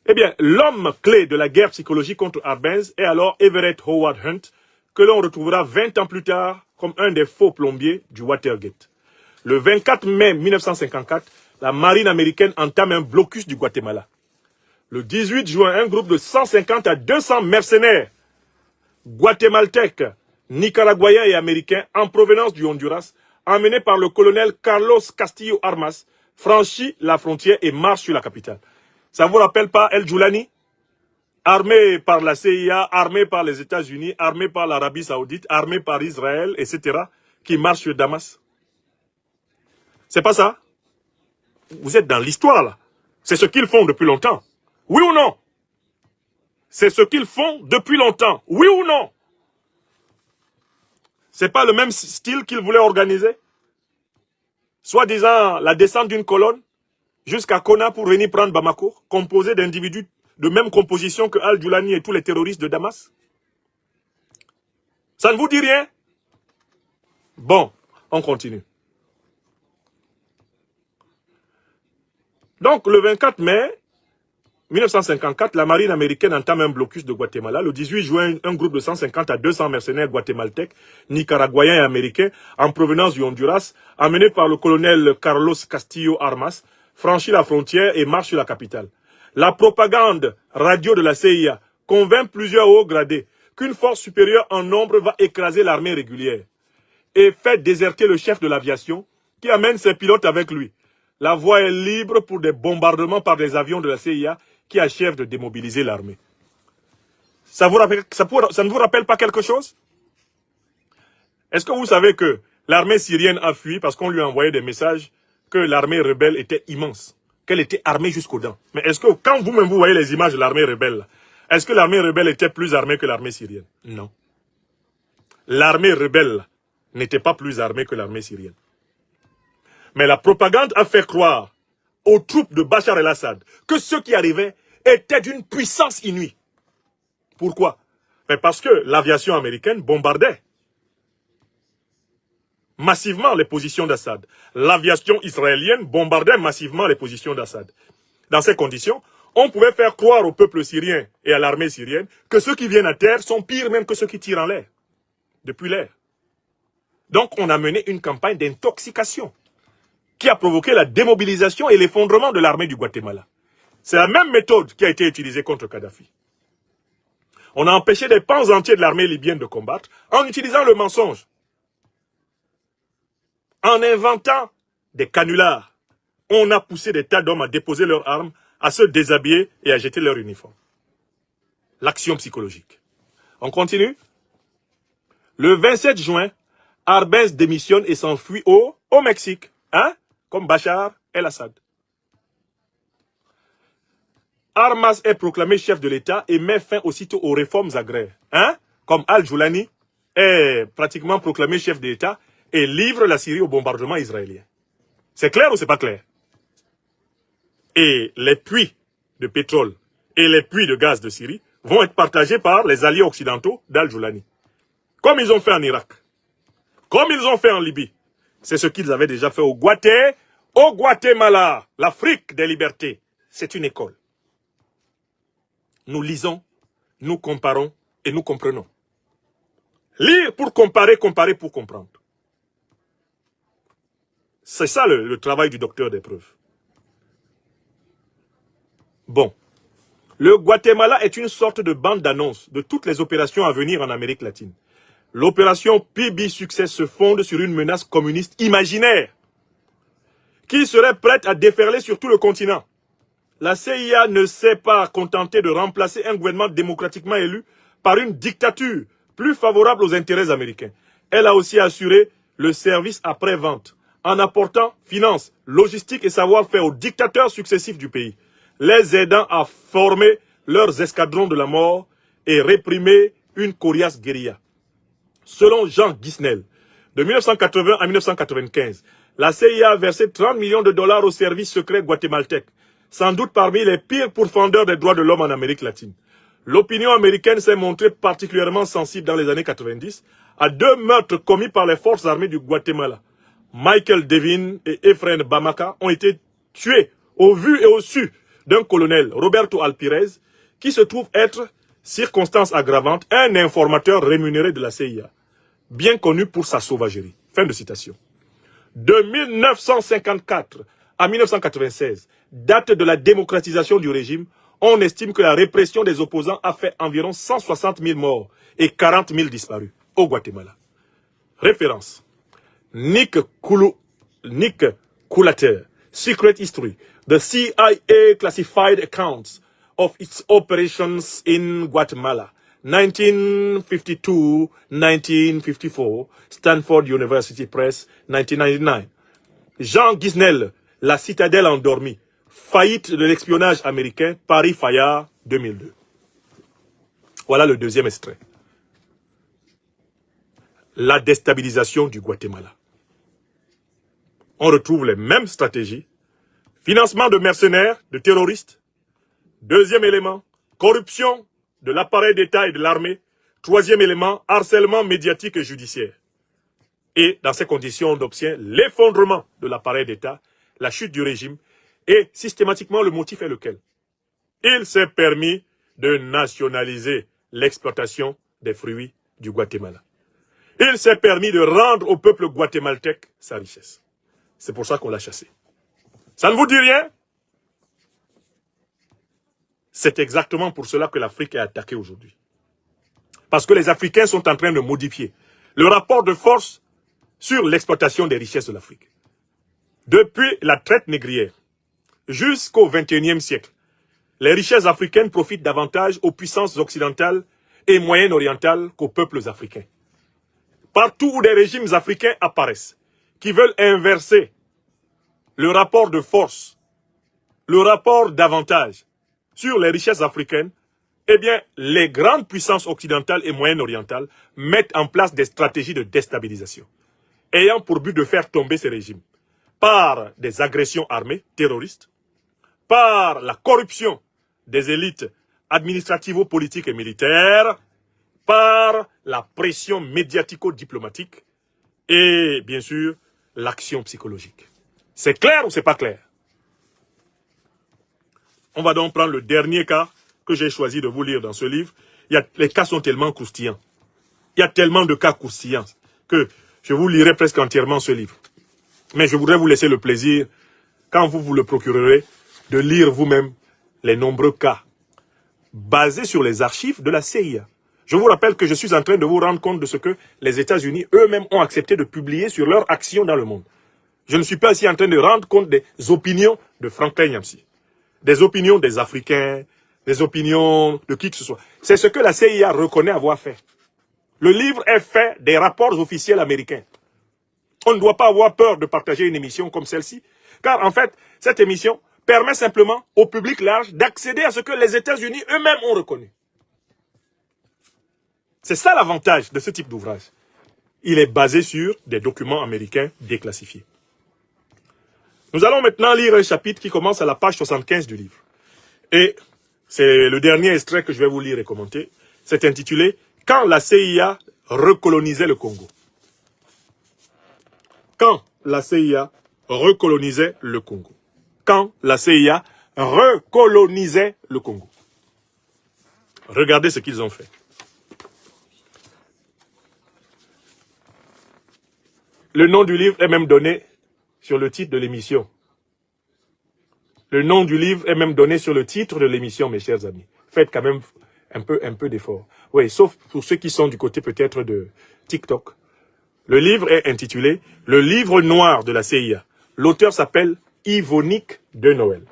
Eh bien, l'homme clé de la guerre psychologique contre Arbenz est alors Everett Howard Hunt, que l'on retrouvera 20 ans plus tard comme un des faux plombiers du Watergate. Le 24 mai 1954, la marine américaine entame un blocus du Guatemala. Le 18 juin, un groupe de 150 à 200 mercenaires guatémaltèques, nicaraguayens et américains en provenance du Honduras, emmenés par le colonel Carlos Castillo Armas, franchit la frontière et marche sur la capitale. Ça vous rappelle pas El Joulani? Armé par la CIA, armé par les États-Unis, armé par l'Arabie Saoudite, armé par Israël, etc., qui marche sur Damas. C'est pas ça? Vous êtes dans l'histoire, là. C'est ce qu'ils font depuis longtemps. Oui ou non? C'est ce qu'ils font depuis longtemps. Oui ou non? C'est pas le même style qu'ils voulaient organiser? Soi-disant la descente d'une colonne jusqu'à Kona pour venir prendre Bamako, composé d'individus de même composition que Al-Joulani et tous les terroristes de Damas? Ça ne vous dit rien? Bon, on continue. Donc, le 24 mai 1954, la marine américaine entame un blocus de Guatemala. Le 18 juin, un groupe de 150 à 200 mercenaires guatémaltèques, nicaraguayens et américains, en provenance du Honduras, amenés par le colonel Carlos Castillo Armas, franchit la frontière et marche sur la capitale. La propagande radio de la CIA convainc plusieurs hauts gradés qu'une force supérieure en nombre va écraser l'armée régulière et fait déserter le chef de l'aviation qui amène ses pilotes avec lui. La voie est libre pour des bombardements par des avions de la CIA qui achèvent de démobiliser l'armée. Ça ne vous rappelle pas quelque chose? Est-ce que vous savez que l'armée syrienne a fui parce qu'on lui a envoyé des messages que l'armée rebelle était immense, qu'elle était armée jusqu'aux dents? Mais est-ce que quand vous-même vous voyez les images de l'armée rebelle, est-ce que l'armée rebelle était plus armée que l'armée syrienne? Non. L'armée rebelle n'était pas plus armée que l'armée syrienne. Mais la propagande a fait croire aux troupes de Bachar el-Assad que ceux qui arrivaient étaient d'une puissance inouïe. Pourquoi? Mais parce que l'aviation américaine bombardait massivement les positions d'Assad. L'aviation israélienne bombardait massivement les positions d'Assad. Dans ces conditions, on pouvait faire croire au peuple syrien et à l'armée syrienne que ceux qui viennent à terre sont pires même que ceux qui tirent en l'air, depuis l'air. Donc on a mené une campagne d'intoxication qui a provoqué la démobilisation et l'effondrement de l'armée du Guatemala. C'est la même méthode qui a été utilisée contre Kadhafi. On a empêché des pans entiers de l'armée libyenne de combattre en utilisant le mensonge, en inventant des canulars. On a poussé des tas d'hommes à déposer leurs armes, à se déshabiller et à jeter leur uniforme. L'action psychologique. On continue. Le 27 juin, Arbenz démissionne et s'enfuit au Mexique, hein, comme Bachar el-Assad. Armas est proclamé chef de l'État et met fin aussitôt aux réformes agraires, hein, comme Al-Joulani est pratiquement proclamé chef de l'État et livre la Syrie au bombardement israélien. C'est clair ou c'est pas clair? Et les puits de pétrole et les puits de gaz de Syrie vont être partagés par les alliés occidentaux d'Al-Joulani. Comme ils ont fait en Irak, comme ils ont fait en Libye. C'est ce qu'ils avaient déjà fait au Guatemala, l'Afrique des libertés. C'est une école. Nous lisons, nous comparons et nous comprenons. Lire pour comparer, comparer pour comprendre. C'est ça le travail du docteur des preuves. Bon. Le Guatemala est une sorte de bande d'annonce de toutes les opérations à venir en Amérique latine. L'opération PB Success se fonde sur une menace communiste imaginaire qui serait prête à déferler sur tout le continent. La CIA ne s'est pas contentée de remplacer un gouvernement démocratiquement élu par une dictature plus favorable aux intérêts américains. Elle a aussi assuré le service après-vente en apportant finances, logistique et savoir-faire aux dictateurs successifs du pays, les aidant à former leurs escadrons de la mort et réprimer une coriace guérilla. Selon Jean Guisnel, de 1980 à 1995, la CIA a versé 30 millions de dollars au service secret guatémaltèque, sans doute parmi les pires pourfendeurs des droits de l'homme en Amérique latine. L'opinion américaine s'est montrée particulièrement sensible dans les années 90 à deux meurtres commis par les forces armées du Guatemala. Michael Devin et Efrain Bamaka ont été tués au vu et au su d'un colonel, Roberto Alpirez, qui se trouve être, circonstance aggravante, un informateur rémunéré de la CIA, bien connu pour sa sauvagerie. Fin de citation. De 1954 à 1996, date de la démocratisation du régime, on estime que la répression des opposants a fait environ 160 000 morts et 40 000 disparus au Guatemala. Référence. Nick Coulater, Secret History, the CIA Classified Accounts of its Operations in Guatemala, 1952-1954, Stanford University Press, 1999. Jean Guisnel, La citadelle endormie, faillite de l'espionnage américain, Paris-Fayard, 2002. Voilà le deuxième extrait. La déstabilisation du Guatemala. On retrouve les mêmes stratégies. Financement de mercenaires, de terroristes. Deuxième élément, corruption de l'appareil d'État et de l'armée. Troisième élément, harcèlement médiatique et judiciaire. Et dans ces conditions, on obtient l'effondrement de l'appareil d'État, la chute du régime, et systématiquement le motif est lequel? Il s'est permis de nationaliser l'exploitation des fruits du Guatemala. Il s'est permis de rendre au peuple guatémaltèque sa richesse. C'est pour ça qu'on l'a chassé. Ça ne vous dit rien? C'est exactement pour cela que l'Afrique est attaquée aujourd'hui. Parce que les Africains sont en train de modifier le rapport de force sur l'exploitation des richesses de l'Afrique. Depuis la traite négrière jusqu'au XXIe siècle, les richesses africaines profitent davantage aux puissances occidentales et moyen-orientale qu'aux peuples africains. Partout où des régimes africains apparaissent, qui veulent inverser le rapport de force, le rapport d'avantage sur les richesses africaines, eh bien, les grandes puissances occidentales et moyen-orientales mettent en place des stratégies de déstabilisation, ayant pour but de faire tomber ces régimes par des agressions armées terroristes, par la corruption des élites administrativo-politiques et militaires, par la pression médiatico-diplomatique et, bien sûr, l'action psychologique. C'est clair ou c'est pas clair? On va donc prendre le dernier cas que j'ai choisi de vous lire dans ce livre. Les cas sont tellement croustillants. Il y a tellement de cas croustillants que je vous lirai presque entièrement ce livre. Mais je voudrais vous laisser le plaisir, quand vous le procurerez, de lire vous-même les nombreux cas basés sur les archives de la CIA. Je vous rappelle que je suis en train de vous rendre compte de ce que les États-Unis eux-mêmes ont accepté de publier sur leur action dans le monde. Je ne suis pas ici en train de rendre compte des opinions de Franklin Nyamsi, des opinions des Africains, des opinions de qui que ce soit. C'est ce que la CIA reconnaît avoir fait. Le livre est fait des rapports officiels américains. On ne doit pas avoir peur de partager une émission comme celle-ci, car en fait, cette émission permet simplement au public large d'accéder à ce que les États-Unis eux-mêmes ont reconnu. C'est ça l'avantage de ce type d'ouvrage. Il est basé sur des documents américains déclassifiés. Nous allons maintenant lire un chapitre qui commence à la page 75 du livre. Et c'est le dernier extrait que je vais vous lire et commenter. C'est intitulé « Quand la CIA recolonisait le Congo ». Quand la CIA recolonisait le Congo. Quand la CIA recolonisait le Congo. Regardez ce qu'ils ont fait. Le nom du livre est même donné sur le titre de l'émission. Le nom du livre est même donné sur le titre de l'émission, mes chers amis. Faites quand même un peu d'effort. Oui, sauf pour ceux qui sont du côté peut-être de TikTok. Le livre est intitulé « Le livre noir de la CIA ». L'auteur s'appelle Yvonique de Noël.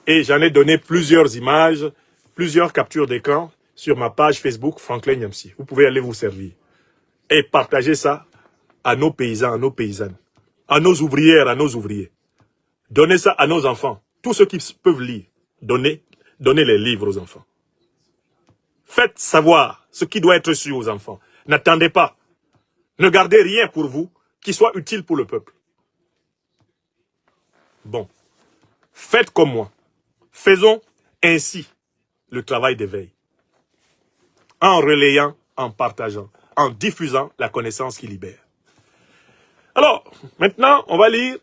Et j'en ai donné plusieurs images, plusieurs captures d'écran sur ma page Facebook Franklin Nyamsi. Vous pouvez aller vous servir. Et partager ça à nos paysans, à nos paysannes, à nos ouvrières, à nos ouvriers. Donnez ça à nos enfants. Tous ceux qui peuvent lire, donnez les livres aux enfants. Faites savoir ce qui doit être su aux enfants. N'attendez pas. Ne gardez rien pour vous qui soit utile pour le peuple. Bon. Faites comme moi. Faisons ainsi le travail d'éveil. En relayant, en partageant, en diffusant la connaissance qui libère. Alors, maintenant, on va lire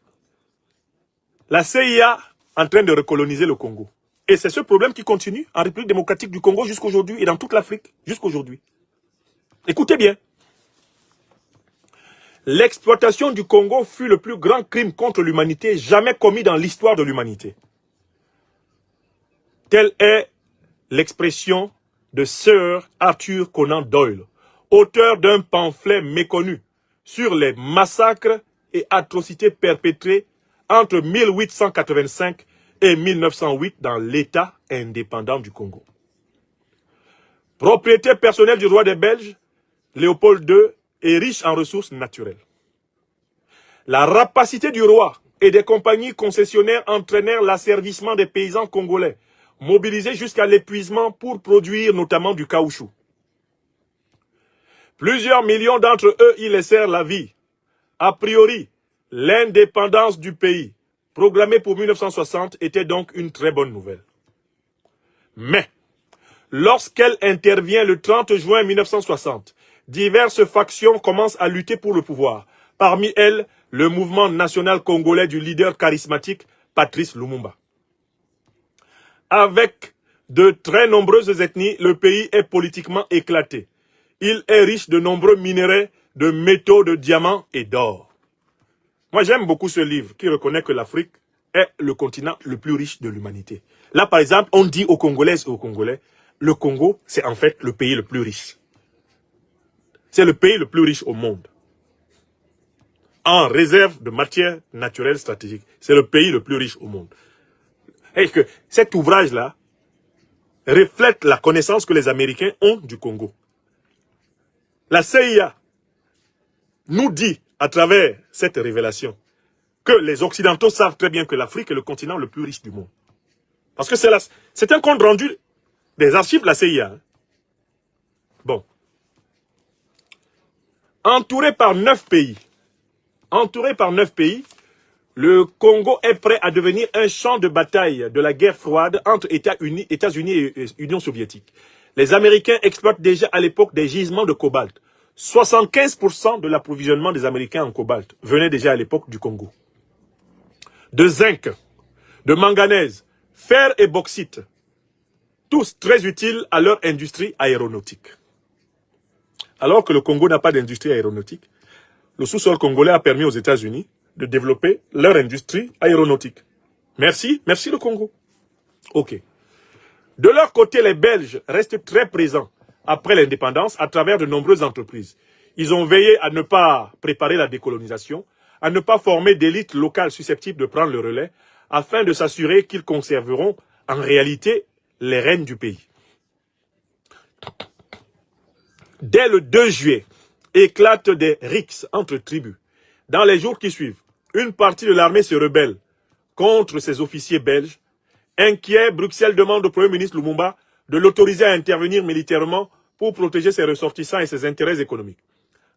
la CIA en train de recoloniser le Congo. Et c'est ce problème qui continue en République démocratique du Congo jusqu'aujourd'hui et dans toute l'Afrique jusqu'aujourd'hui. Écoutez bien. L'exploitation du Congo fut le plus grand crime contre l'humanité jamais commis dans l'histoire de l'humanité. Telle est l'expression de Sir Arthur Conan Doyle, auteur d'un pamphlet méconnu sur les massacres et atrocités perpétrés entre 1885 et 1908 dans l'État indépendant du Congo. Propriété personnelle du roi des Belges, Léopold II est riche en ressources naturelles. La rapacité du roi et des compagnies concessionnaires entraînèrent l'asservissement des paysans congolais, mobilisés jusqu'à l'épuisement pour produire notamment du caoutchouc. Plusieurs millions d'entre eux y laissèrent la vie. A priori, l'indépendance du pays, programmée pour 1960, était donc une très bonne nouvelle. Mais, lorsqu'elle intervient le 30 juin 1960, diverses factions commencent à lutter pour le pouvoir. Parmi elles, le mouvement national congolais du leader charismatique Patrice Lumumba. Avec de très nombreuses ethnies, le pays est politiquement éclaté. Il est riche de nombreux minerais, de métaux, de diamants et d'or. Moi, j'aime beaucoup ce livre qui reconnaît que l'Afrique est le continent le plus riche de l'humanité. Là, par exemple, on dit aux Congolaises et aux Congolais, le Congo, c'est en fait le pays le plus riche. C'est le pays le plus riche au monde. En réserve de matières naturelles stratégiques. C'est le pays le plus riche au monde. Et que cet ouvrage-là reflète la connaissance que les Américains ont du Congo. La CIA nous dit, à travers cette révélation, que les Occidentaux savent très bien que l'Afrique est le continent le plus riche du monde. Parce que c'est un compte rendu des archives de la CIA. Hein. Bon. Entouré par 9 pays, le Congo est prêt à devenir un champ de bataille de la guerre froide entre États-Unis et Union soviétique. Les Américains exploitent déjà à l'époque des gisements de cobalt. 75% de l'approvisionnement des Américains en cobalt venait déjà à l'époque du Congo. De zinc, de manganèse, fer et bauxite, tous très utiles à leur industrie aéronautique. Alors que le Congo n'a pas d'industrie aéronautique, le sous-sol congolais a permis aux États-Unis de développer leur industrie aéronautique. Merci le Congo. Ok. De leur côté, les Belges restent très présents après l'indépendance à travers de nombreuses entreprises. Ils ont veillé à ne pas préparer la décolonisation, à ne pas former d'élites locales susceptibles de prendre le relais, afin de s'assurer qu'ils conserveront en réalité les rênes du pays. Dès le 2 juillet, éclatent des rixes entre tribus. Dans les jours qui suivent, une partie de l'armée se rebelle contre ses officiers belges. Inquiet, Bruxelles demande au Premier ministre Lumumba de l'autoriser à intervenir militairement pour protéger ses ressortissants et ses intérêts économiques.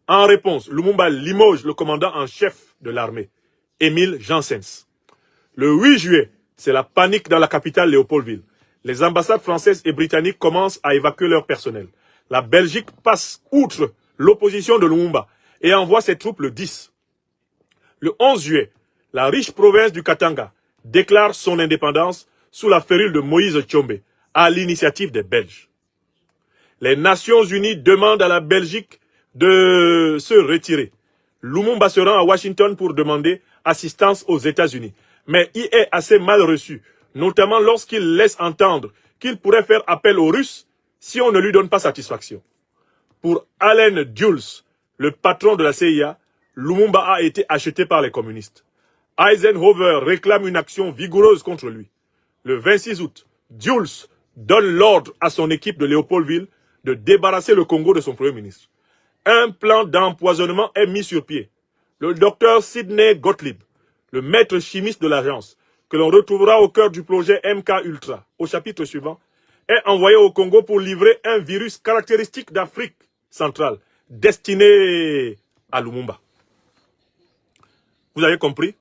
En réponse, Lumumba limoge le commandant en chef de l'armée, Émile Janssens. Le 8 juillet, c'est la panique dans la capitale Léopoldville. Les ambassades françaises et britanniques commencent à évacuer leur personnel. La Belgique passe outre l'opposition de Lumumba et envoie ses troupes le 10. Le 11 juillet, la riche province du Katanga déclare son indépendance sous la férule de Moïse Tshombe, à l'initiative des Belges. Les Nations Unies demandent à la Belgique de se retirer. Lumumba se rend à Washington pour demander assistance aux États-Unis, mais il est assez mal reçu, notamment lorsqu'il laisse entendre qu'il pourrait faire appel aux Russes si on ne lui donne pas satisfaction. Pour Allen Dulles, le patron de la CIA, Lumumba a été acheté par les communistes. Eisenhower réclame une action vigoureuse contre lui. Le 26 août, Dulles donne l'ordre à son équipe de Léopoldville de débarrasser le Congo de son Premier ministre. Un plan d'empoisonnement est mis sur pied. Le docteur Sidney Gottlieb, le maître chimiste de l'agence, que l'on retrouvera au cœur du projet MK Ultra, au chapitre suivant, est envoyé au Congo pour livrer un virus caractéristique d'Afrique centrale, destiné à Lumumba. Vous avez compris?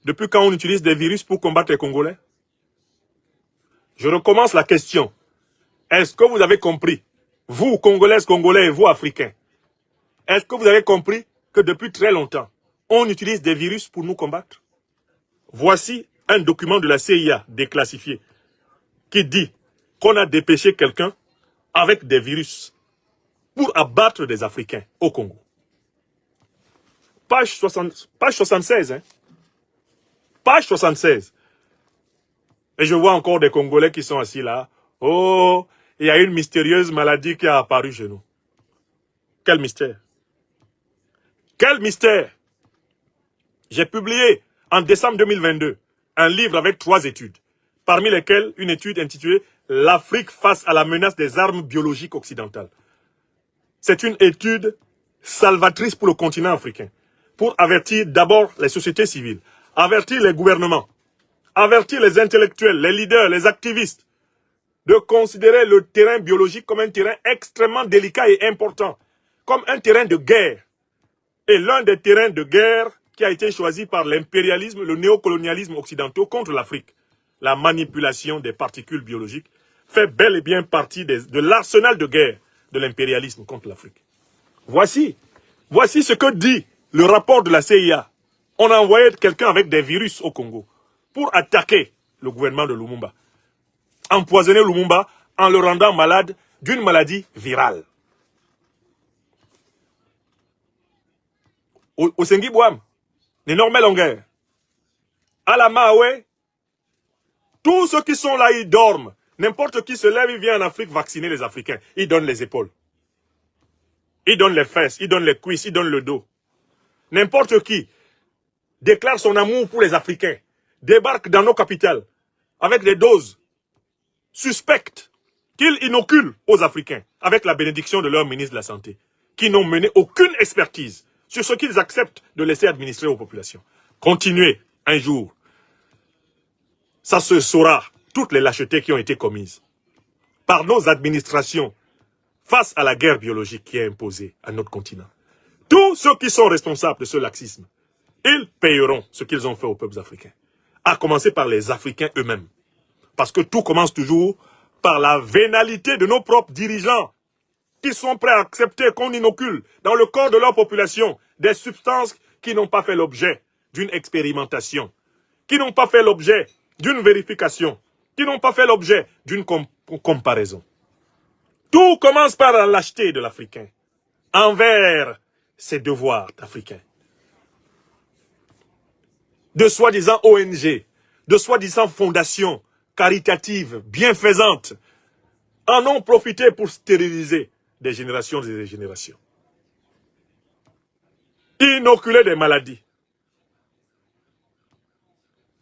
Depuis quand on utilise des virus pour combattre les Congolais? Je recommence la question. Est-ce que vous avez compris, vous, Congolaises, Congolais et vous, Africains, est-ce que vous avez compris que depuis très longtemps, on utilise des virus pour nous combattre? Voici un document de la CIA déclassifié qui dit qu'on a dépêché quelqu'un avec des virus pour abattre des Africains au Congo. Page 76, hein. Page 76. Et je vois encore des Congolais qui sont assis là. Oh, il y a une mystérieuse maladie qui a apparu chez nous. Quel mystère? Quel mystère? J'ai publié en décembre 2022 un livre avec 3 études, parmi lesquelles une étude intitulée « L'Afrique face à la menace des armes biologiques occidentales ». C'est une étude salvatrice pour le continent africain, pour avertir d'abord les sociétés civiles, avertir les gouvernements, avertir les intellectuels, les leaders, les activistes, de considérer le terrain biologique comme un terrain extrêmement délicat et important, comme un terrain de guerre. Et l'un des terrains de guerre qui a été choisi par l'impérialisme, le néocolonialisme occidentaux contre l'Afrique, la manipulation des particules biologiques, fait bel et bien partie de l'arsenal de guerre de l'impérialisme contre l'Afrique. Voici ce que dit le rapport de la CIA. On a envoyé quelqu'un avec des virus au Congo pour attaquer le gouvernement de Lumumba. Empoisonner Lumumba en le rendant malade d'une maladie virale. Au Sengi-Bouam, l'énorme longueur. À la Maoué, tous ceux qui sont là, ils dorment. N'importe qui se lève, il vient en Afrique vacciner les Africains. Ils donnent les épaules. Ils donnent les fesses, ils donnent les cuisses, ils donnent le dos. N'importe qui déclare son amour pour les Africains, débarque dans nos capitales avec des doses suspectes qu'ils inoculent aux Africains avec la bénédiction de leur ministre de la Santé, qui n'ont mené aucune expertise sur ce qu'ils acceptent de laisser administrer aux populations. Continuez un jour. Ça se saura, toutes les lâchetés qui ont été commises par nos administrations face à la guerre biologique qui est imposée à notre continent. Tous ceux qui sont responsables de ce laxisme, ils payeront ce qu'ils ont fait aux peuples africains. À commencer par les Africains eux-mêmes. Parce que tout commence toujours par la vénalité de nos propres dirigeants qui sont prêts à accepter qu'on inocule dans le corps de leur population des substances qui n'ont pas fait l'objet d'une expérimentation, qui n'ont pas fait l'objet d'une vérification, qui n'ont pas fait l'objet d'une comparaison. Tout commence par la lâcheté de l'Africain envers ses devoirs d'Africain. De soi-disant ONG, de soi-disant fondations caritatives, bienfaisantes, en ont profité pour stériliser des générations et des générations. Inoculer des maladies.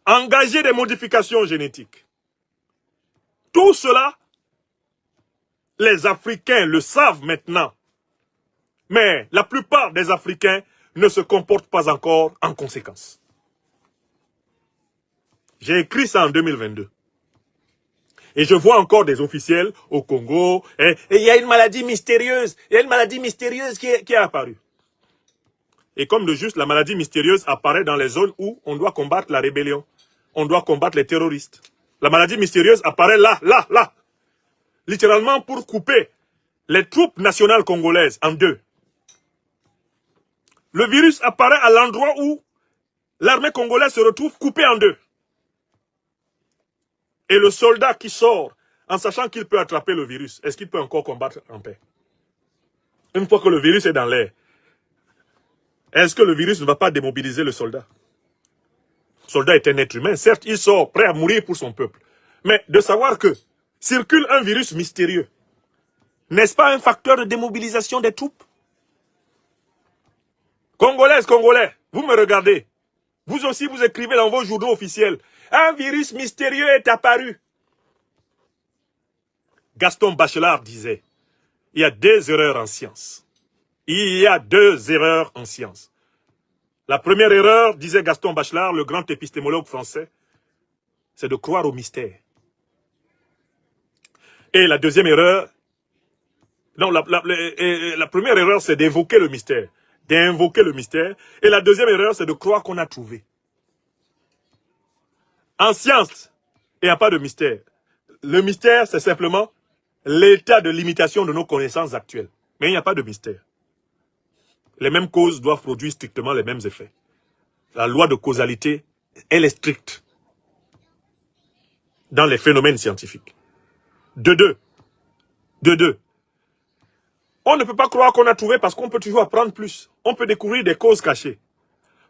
Engager des modifications génétiques. Tout cela, les Africains le savent maintenant. Mais la plupart des Africains ne se comportent pas encore en conséquence. J'ai écrit ça en 2022. Et je vois encore des officiels au Congo. Et il y a une maladie mystérieuse. Il y a une maladie mystérieuse qui est apparue. Et comme de juste, la maladie mystérieuse apparaît dans les zones où on doit combattre la rébellion. On doit combattre les terroristes. La maladie mystérieuse apparaît là. Littéralement pour couper les troupes nationales congolaises en deux. Le virus apparaît à l'endroit où l'armée congolaise se retrouve coupée en deux. Et le soldat qui sort, en sachant qu'il peut attraper le virus, est-ce qu'il peut encore combattre en paix? Une fois que le virus est dans l'air, est-ce que le virus ne va pas démobiliser le soldat? Le soldat est un être humain, certes, il sort prêt à mourir pour son peuple. Mais de savoir que circule un virus mystérieux, n'est-ce pas un facteur de démobilisation des troupes? Congolaises, Congolais, vous me regardez. Vous aussi, vous écrivez dans vos journaux officiels. Un virus mystérieux est apparu. Gaston Bachelard disait, il y a deux erreurs en science. Il y a deux erreurs en science. La première erreur, disait Gaston Bachelard, le grand épistémologue français, c'est de croire au mystère. Et la deuxième erreur, non, la première erreur, c'est d'évoquer le mystère, d'invoquer le mystère. Et la deuxième erreur, c'est de croire qu'on a trouvé. En science, il n'y a pas de mystère. Le mystère, c'est simplement l'état de limitation de nos connaissances actuelles. Mais il n'y a pas de mystère. Les mêmes causes doivent produire strictement les mêmes effets. La loi de causalité, elle est stricte dans les phénomènes scientifiques. De deux. On ne peut pas croire qu'on a trouvé parce qu'on peut toujours apprendre plus. On peut découvrir des causes cachées.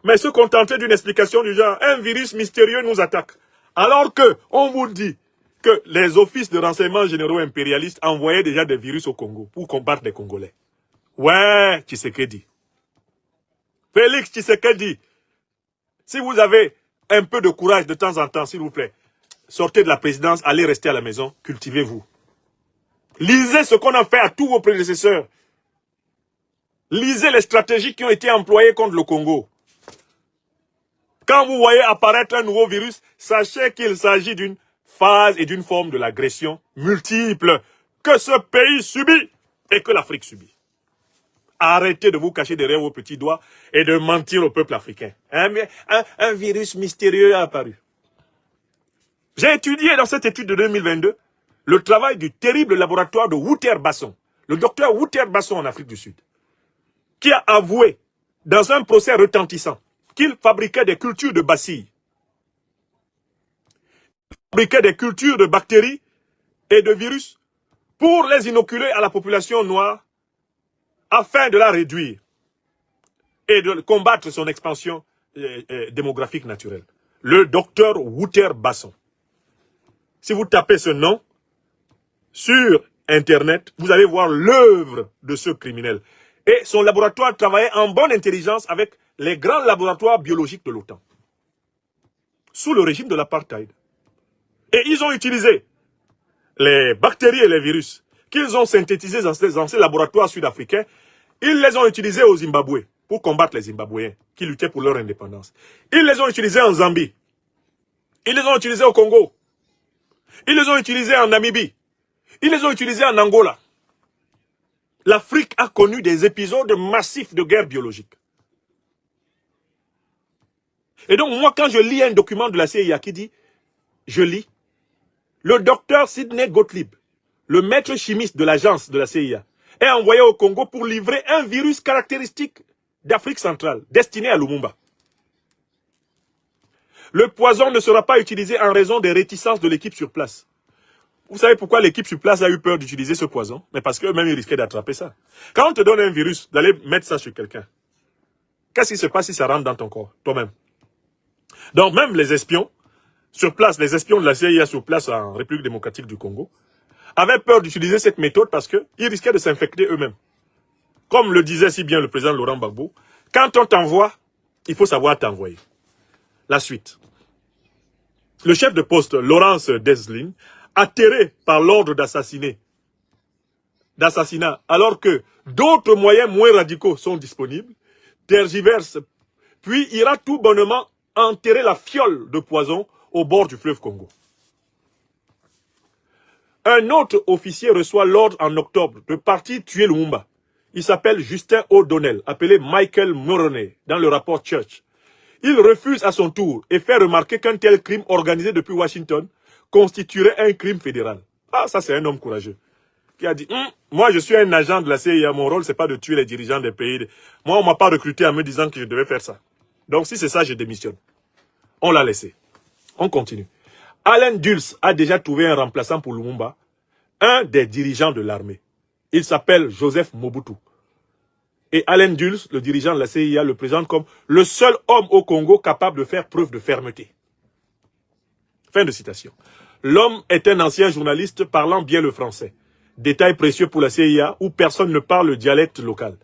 Mais se contenter d'une explication du genre, un virus mystérieux nous attaque. Alors que, on vous dit que les offices de renseignement généraux impérialistes envoyaient déjà des virus au Congo pour combattre les Congolais. Ouais, Tshisekedi. Félix Tshisekedi. Si vous avez un peu de courage de temps en temps, s'il vous plaît, sortez de la présidence, allez rester à la maison, cultivez-vous. Lisez ce qu'on a fait à tous vos prédécesseurs. Lisez les stratégies qui ont été employées contre le Congo. Quand vous voyez apparaître un nouveau virus, sachez qu'il s'agit d'une phase et d'une forme de l'agression multiple que ce pays subit et que l'Afrique subit. Arrêtez de vous cacher derrière vos petits doigts et de mentir au peuple africain. Un virus mystérieux a apparu. J'ai étudié dans cette étude de 2022 le travail du terrible laboratoire de Wouter-Basson, le docteur Wouter-Basson en Afrique du Sud, qui a avoué dans un procès retentissant qu'il fabriquait des cultures de bacilles, fabriquait des cultures de bactéries et de virus pour les inoculer à la population noire afin de la réduire et de combattre son expansion démographique naturelle. Le docteur Wouter-Basson. Si vous tapez ce nom sur Internet, vous allez voir l'œuvre de ce criminel. Et son laboratoire travaillait en bonne intelligence avec les grands laboratoires biologiques de l'OTAN, sous le régime de l'apartheid. Et ils ont utilisé les bactéries et les virus qu'ils ont synthétisés dans ces laboratoires sud-africains, ils les ont utilisés au Zimbabwe pour combattre les Zimbabwéens qui luttaient pour leur indépendance. Ils les ont utilisés en Zambie. Ils les ont utilisés au Congo. Ils les ont utilisés en Namibie. Ils les ont utilisés en Angola. L'Afrique a connu des épisodes massifs de guerre biologique. Et donc, moi, quand je lis un document de la CIA qui dit, je lis, le docteur Sidney Gottlieb, le maître chimiste de l'agence de la CIA, est envoyé au Congo pour livrer un virus caractéristique d'Afrique centrale, destiné à Lumumba. Le poison ne sera pas utilisé en raison des réticences de l'équipe sur place. Vous savez pourquoi l'équipe sur place a eu peur d'utiliser ce poison? Mais parce qu'eux-mêmes, ils risquaient d'attraper ça. Quand on te donne un virus, d'aller mettre ça sur quelqu'un, qu'est-ce qui se passe si ça rentre dans ton corps, toi-même? Donc même les espions, sur place, les espions de la CIA sur place en République démocratique du Congo, avaient peur d'utiliser cette méthode parce qu'ils risquaient de s'infecter eux-mêmes. Comme le disait si bien le président Laurent Gbagbo, quand on t'envoie, il faut savoir t'envoyer. La suite. Le chef de poste, Laurence Desline, atterré par l'ordre d'assassinat, alors que d'autres moyens moins radicaux sont disponibles, tergiverse, puis ira tout bonnement enterrer la fiole de poison au bord du fleuve Congo. Un autre officier reçoit l'ordre en octobre de partir tuer Lumumba. Il s'appelle Justin O'Donnell, appelé Michael Mulroney, dans le rapport Church. Il refuse à son tour et fait remarquer qu'un tel crime organisé depuis Washington constituerait un crime fédéral. Ah, ça c'est un homme courageux. Qui a dit, moi je suis un agent de la CIA, mon rôle c'est pas de tuer les dirigeants des pays. Moi on m'a pas recruté en me disant que je devais faire ça. Donc si c'est ça, je démissionne. On l'a laissé. On continue. Allen Dulles a déjà trouvé un remplaçant pour Lumumba, un des dirigeants de l'armée. Il s'appelle Joseph Mobutu. Et Allen Dulles, le dirigeant de la CIA, le présente comme le seul homme au Congo capable de faire preuve de fermeté. Fin de citation. L'homme est un ancien journaliste parlant bien le français. Détail précieux pour la CIA où personne ne parle le dialecte local.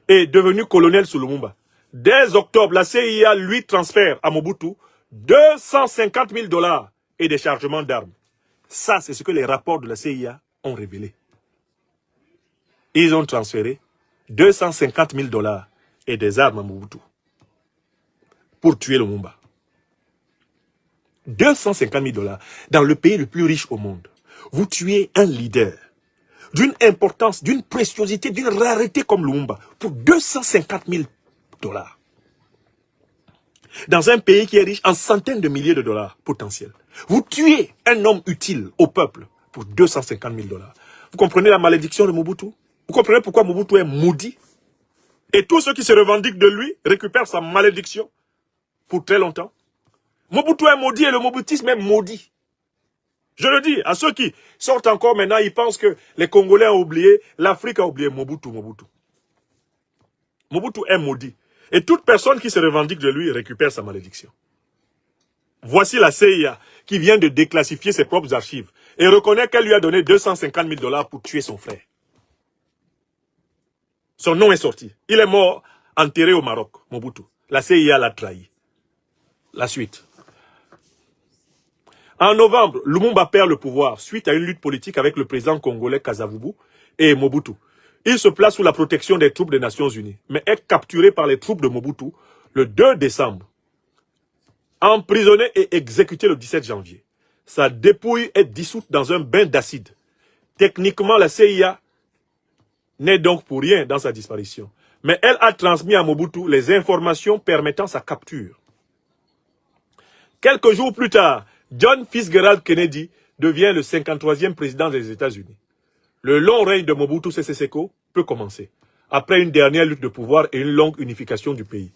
Et devenu colonel sous Lumumba. Dès octobre, la CIA lui transfère à Mobutu 250 000 $ et des chargements d'armes. Ça, c'est ce que les rapports de la CIA ont révélé. Ils ont transféré 250 000 $ et des armes à Mobutu pour tuer Lumumba. 250 000 $ dans le pays le plus riche au monde. Vous tuez un leader d'une importance, d'une préciosité, d'une rareté comme Lumumba pour 250 000 $. Dans un pays qui est riche en centaines de milliers de dollars potentiels. Vous tuez un homme utile au peuple pour 250 000 $. Vous comprenez la malédiction de Mobutu? Vous comprenez pourquoi Mobutu est maudit? Et tous ceux qui se revendiquent de lui récupèrent sa malédiction pour très longtemps. Mobutu est maudit et le mobutisme est maudit. Je le dis à ceux qui sortent encore maintenant, ils pensent que les Congolais ont oublié, l'Afrique a oublié Mobutu. Mobutu est maudit. Et toute personne qui se revendique de lui récupère sa malédiction. Voici la CIA qui vient de déclassifier ses propres archives et reconnaît qu'elle lui a donné 250 000 $ pour tuer son frère. Son nom est sorti. Il est mort, enterré au Maroc, Mobutu. La CIA l'a trahi. La suite. En novembre, Lumumba perd le pouvoir suite à une lutte politique avec le président congolais Kasavubu et Mobutu. Il se place sous la protection des troupes des Nations Unies, mais est capturé par les troupes de Mobutu le 2 décembre. Emprisonné et exécuté le 17 janvier. Sa dépouille est dissoute dans un bain d'acide. Techniquement, la CIA n'est donc pour rien dans sa disparition. Mais elle a transmis à Mobutu les informations permettant sa capture. Quelques jours plus tard, John Fitzgerald Kennedy devient le 53e président des États-Unis. Le long règne de Mobutu Sese Seko peut commencer, après une dernière lutte de pouvoir et une longue unification du pays.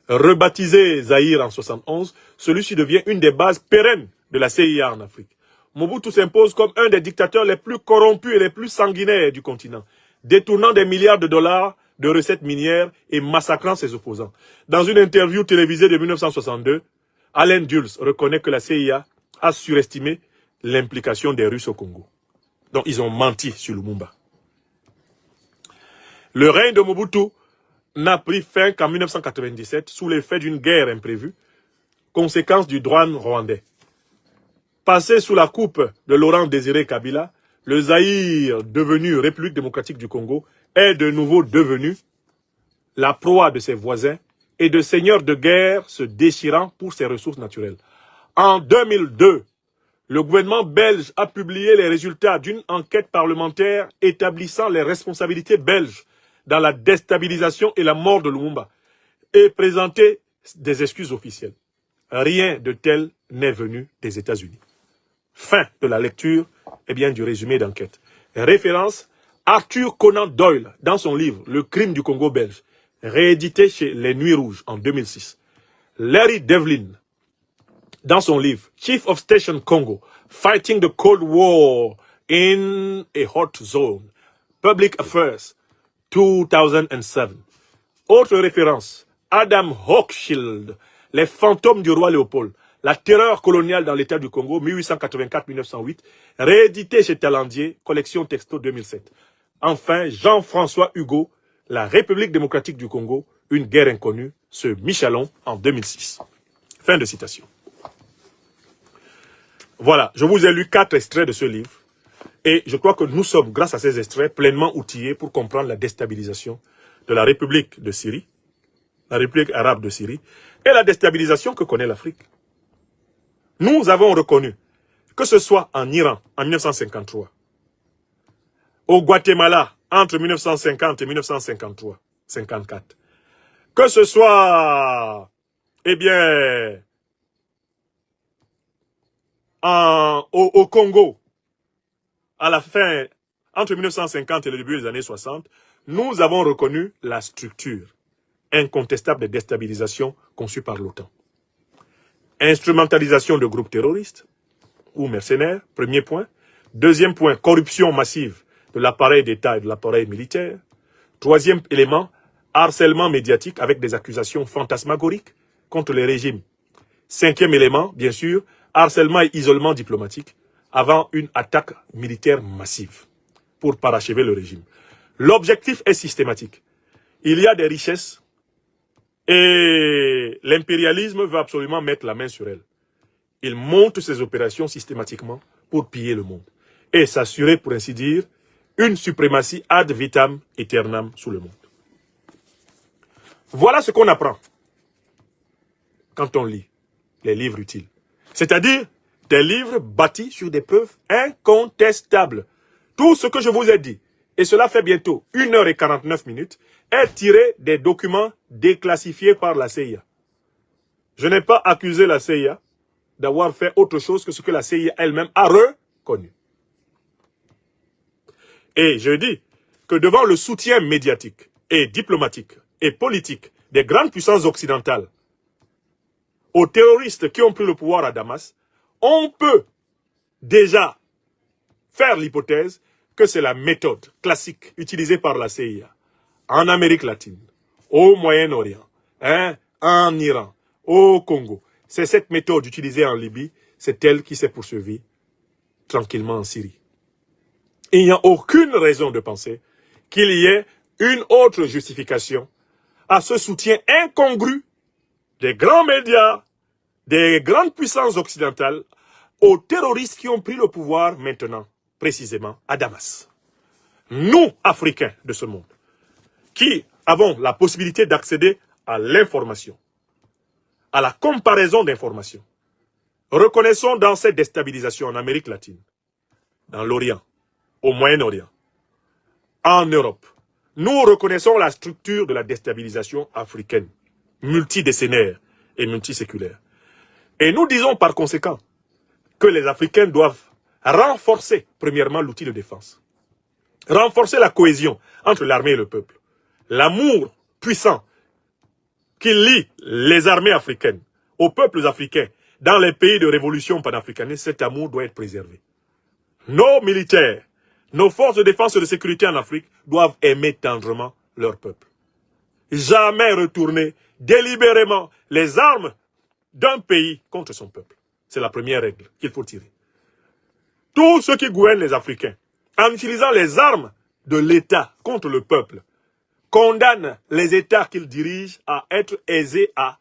Rebaptisé Zaïre en 71, celui-ci devient une des bases pérennes de la CIA en Afrique. Mobutu s'impose comme un des dictateurs les plus corrompus et les plus sanguinaires du continent, détournant des milliards de dollars de recettes minières et massacrant ses opposants. Dans une interview télévisée de 1962, Allen Dulles reconnaît que la CIA a surestimé l'implication des Russes au Congo. Donc ils ont menti sur Lumumba. Le règne de Mobutu n'a pris fin qu'en 1997 sous l'effet d'une guerre imprévue, conséquence du drame rwandais. Passé sous la coupe de Laurent Désiré Kabila, le Zaïre, devenu République démocratique du Congo, est de nouveau devenu la proie de ses voisins et de seigneurs de guerre se déchirant pour ses ressources naturelles. En 2002, le gouvernement belge a publié les résultats d'une enquête parlementaire établissant les responsabilités belges dans la déstabilisation et la mort de Lumumba et présenté des excuses officielles. Rien de tel n'est venu des États-Unis. Fin de la lecture du résumé d'enquête. Référence Arthur Conan Doyle dans son livre Le crime du Congo belge, réédité chez Les Nuits Rouges en 2006. Larry Devlin dans son livre Chief of Station Congo, Fighting the Cold War in a Hot Zone, Public Affairs, 2007. Autre référence, Adam Hochschild, Les fantômes du roi Léopold, la terreur coloniale dans l'État du Congo, 1884-1908, réédité chez Talandier, collection texto 2007. Enfin, Jean-François Hugo, La République démocratique du Congo, une guerre inconnue, ce Michalon en 2006. Fin de citation. Voilà, je vous ai lu 4 extraits de ce livre et je crois que nous sommes, grâce à ces extraits, pleinement outillés pour comprendre la déstabilisation de la République de Syrie, la République arabe de Syrie, et la déstabilisation que connaît l'Afrique. Nous avons reconnu, que ce soit en Iran en 1953, au Guatemala entre 1950 et 1954, que ce soit, au Congo, à la fin, entre 1950 et le début des années 60, nous avons reconnu la structure incontestable de déstabilisation conçue par l'OTAN. Instrumentalisation de groupes terroristes ou mercenaires, premier point. Deuxième point, corruption massive de l'appareil d'État et de l'appareil militaire. Troisième élément, harcèlement médiatique avec des accusations fantasmagoriques contre les régimes. Cinquième élément, bien sûr, harcèlement et isolement diplomatique avant une attaque militaire massive pour parachever le régime. L'objectif est systématique. Il y a des richesses et l'impérialisme veut absolument mettre la main sur elles. Il monte ses opérations systématiquement pour piller le monde et s'assurer, pour ainsi dire, une suprématie ad vitam aeternam sous le monde. Voilà ce qu'on apprend quand on lit les livres utiles. C'est-à-dire des livres bâtis sur des preuves incontestables. Tout ce que je vous ai dit, et cela fait bientôt 1h49, est tiré des documents déclassifiés par la CIA. Je n'ai pas accusé la CIA d'avoir fait autre chose que ce que la CIA elle-même a reconnu. Et je dis que devant le soutien médiatique et diplomatique et politique des grandes puissances occidentales aux terroristes qui ont pris le pouvoir à Damas, on peut déjà faire l'hypothèse que c'est la méthode classique utilisée par la CIA en Amérique latine, au Moyen-Orient, en Iran, au Congo. C'est cette méthode utilisée en Libye, c'est elle qui s'est poursuivie tranquillement en Syrie. Il n'y a aucune raison de penser qu'il y ait une autre justification à ce soutien incongru des grands médias, des grandes puissances occidentales aux terroristes qui ont pris le pouvoir maintenant, précisément à Damas. Nous, Africains de ce monde, qui avons la possibilité d'accéder à l'information, à la comparaison d'informations, reconnaissons dans cette déstabilisation en Amérique latine, dans l'Orient, au Moyen-Orient, en Europe, nous reconnaissons la structure de la déstabilisation africaine, multidécennaire et multiséculaire. Et nous disons par conséquent que les Africains doivent renforcer, premièrement, l'outil de défense. Renforcer la cohésion entre l'armée et le peuple. L'amour puissant qui lie les armées africaines aux peuples africains dans les pays de révolution panafricaniste, cet amour doit être préservé. Nos militaires, nos forces de défense et de sécurité en Afrique doivent aimer tendrement leur peuple. Jamais retourner délibérément les armes d'un pays contre son peuple. C'est la première règle qu'il faut tirer. Tous ceux qui gouvernent les Africains, en utilisant les armes de l'État contre le peuple, condamnent les États qu'ils dirigent à être aisés à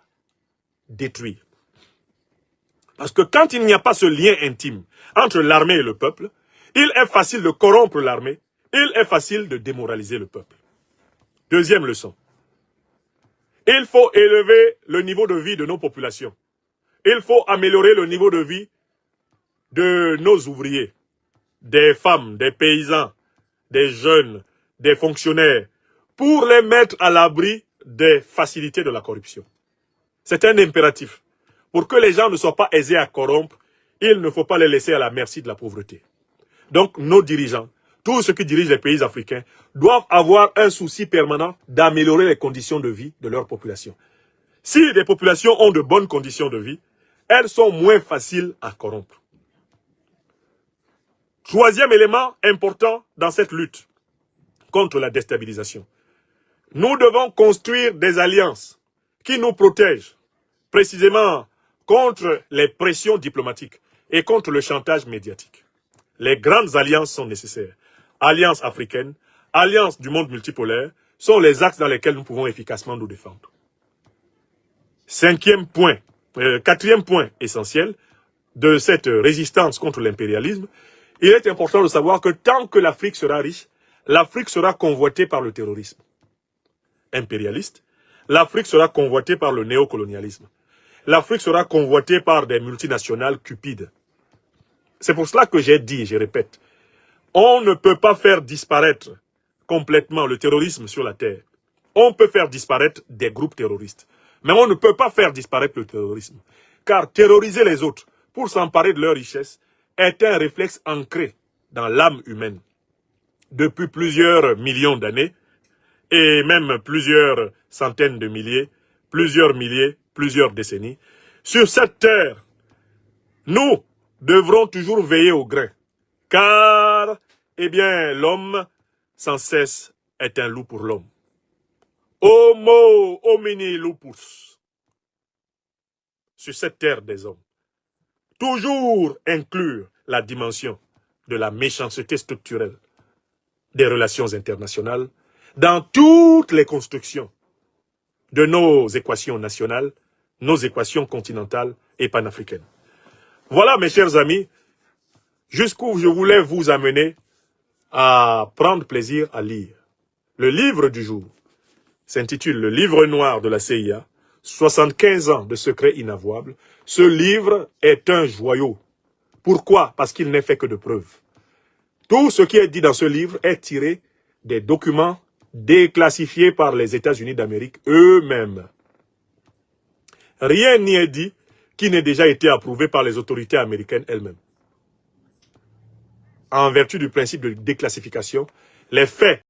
détruire. Parce que quand il n'y a pas ce lien intime entre l'armée et le peuple, Il est facile de corrompre l'armée. Il est facile de démoraliser le peuple. Deuxième leçon. Il faut élever le niveau de vie de nos populations. Il faut améliorer le niveau de vie de nos ouvriers, des femmes, des paysans, des jeunes, des fonctionnaires, pour les mettre à l'abri des facilités de la corruption. C'est un impératif. Pour que les gens ne soient pas aisés à corrompre, il ne faut pas les laisser à la merci de la pauvreté. Donc nos dirigeants, tous ceux qui dirigent les pays africains, doivent avoir un souci permanent d'améliorer les conditions de vie de leur population. Si les populations ont de bonnes conditions de vie, elles sont moins faciles à corrompre. Troisième élément important dans cette lutte contre la déstabilisation. Nous devons construire des alliances qui nous protègent précisément contre les pressions diplomatiques et contre le chantage médiatique. Les grandes alliances sont nécessaires. Alliance africaine, alliance du monde multipolaire sont les axes dans lesquels nous pouvons efficacement nous défendre. Quatrième point essentiel de cette résistance contre l'impérialisme, il est important de savoir que tant que l'Afrique sera riche, l'Afrique sera convoitée par le terrorisme impérialiste, l'Afrique sera convoitée par le néocolonialisme, l'Afrique sera convoitée par des multinationales cupides. C'est pour cela que j'ai dit, je répète, on ne peut pas faire disparaître complètement le terrorisme sur la terre. On peut faire disparaître des groupes terroristes, mais on ne peut pas faire disparaître le terrorisme. Car terroriser les autres pour s'emparer de leurs richesses est un réflexe ancré dans l'âme humaine depuis plusieurs millions d'années et même plusieurs centaines de milliers, plusieurs décennies. Sur cette terre, nous devrons toujours veiller au grain, car, eh bien, l'homme, sans cesse, est un loup pour l'homme. Homo homini lupus. Sur cette terre des hommes. Toujours inclure la dimension de la méchanceté structurelle des relations internationales dans toutes les constructions de nos équations nationales, nos équations continentales et panafricaines. Voilà, mes chers amis, jusqu'où je voulais vous amener à prendre plaisir à lire. Le livre du jour s'intitule « Le livre noir de la CIA ». 75 ans de secrets inavouables. Ce livre est un joyau. Pourquoi? Parce qu'il n'est fait que de preuves. Tout ce qui est dit dans ce livre est tiré des documents déclassifiés par les États-Unis d'Amérique eux-mêmes. Rien n'y est dit qui n'ait déjà été approuvé par les autorités américaines elles-mêmes. En vertu du principe de déclassification, les faits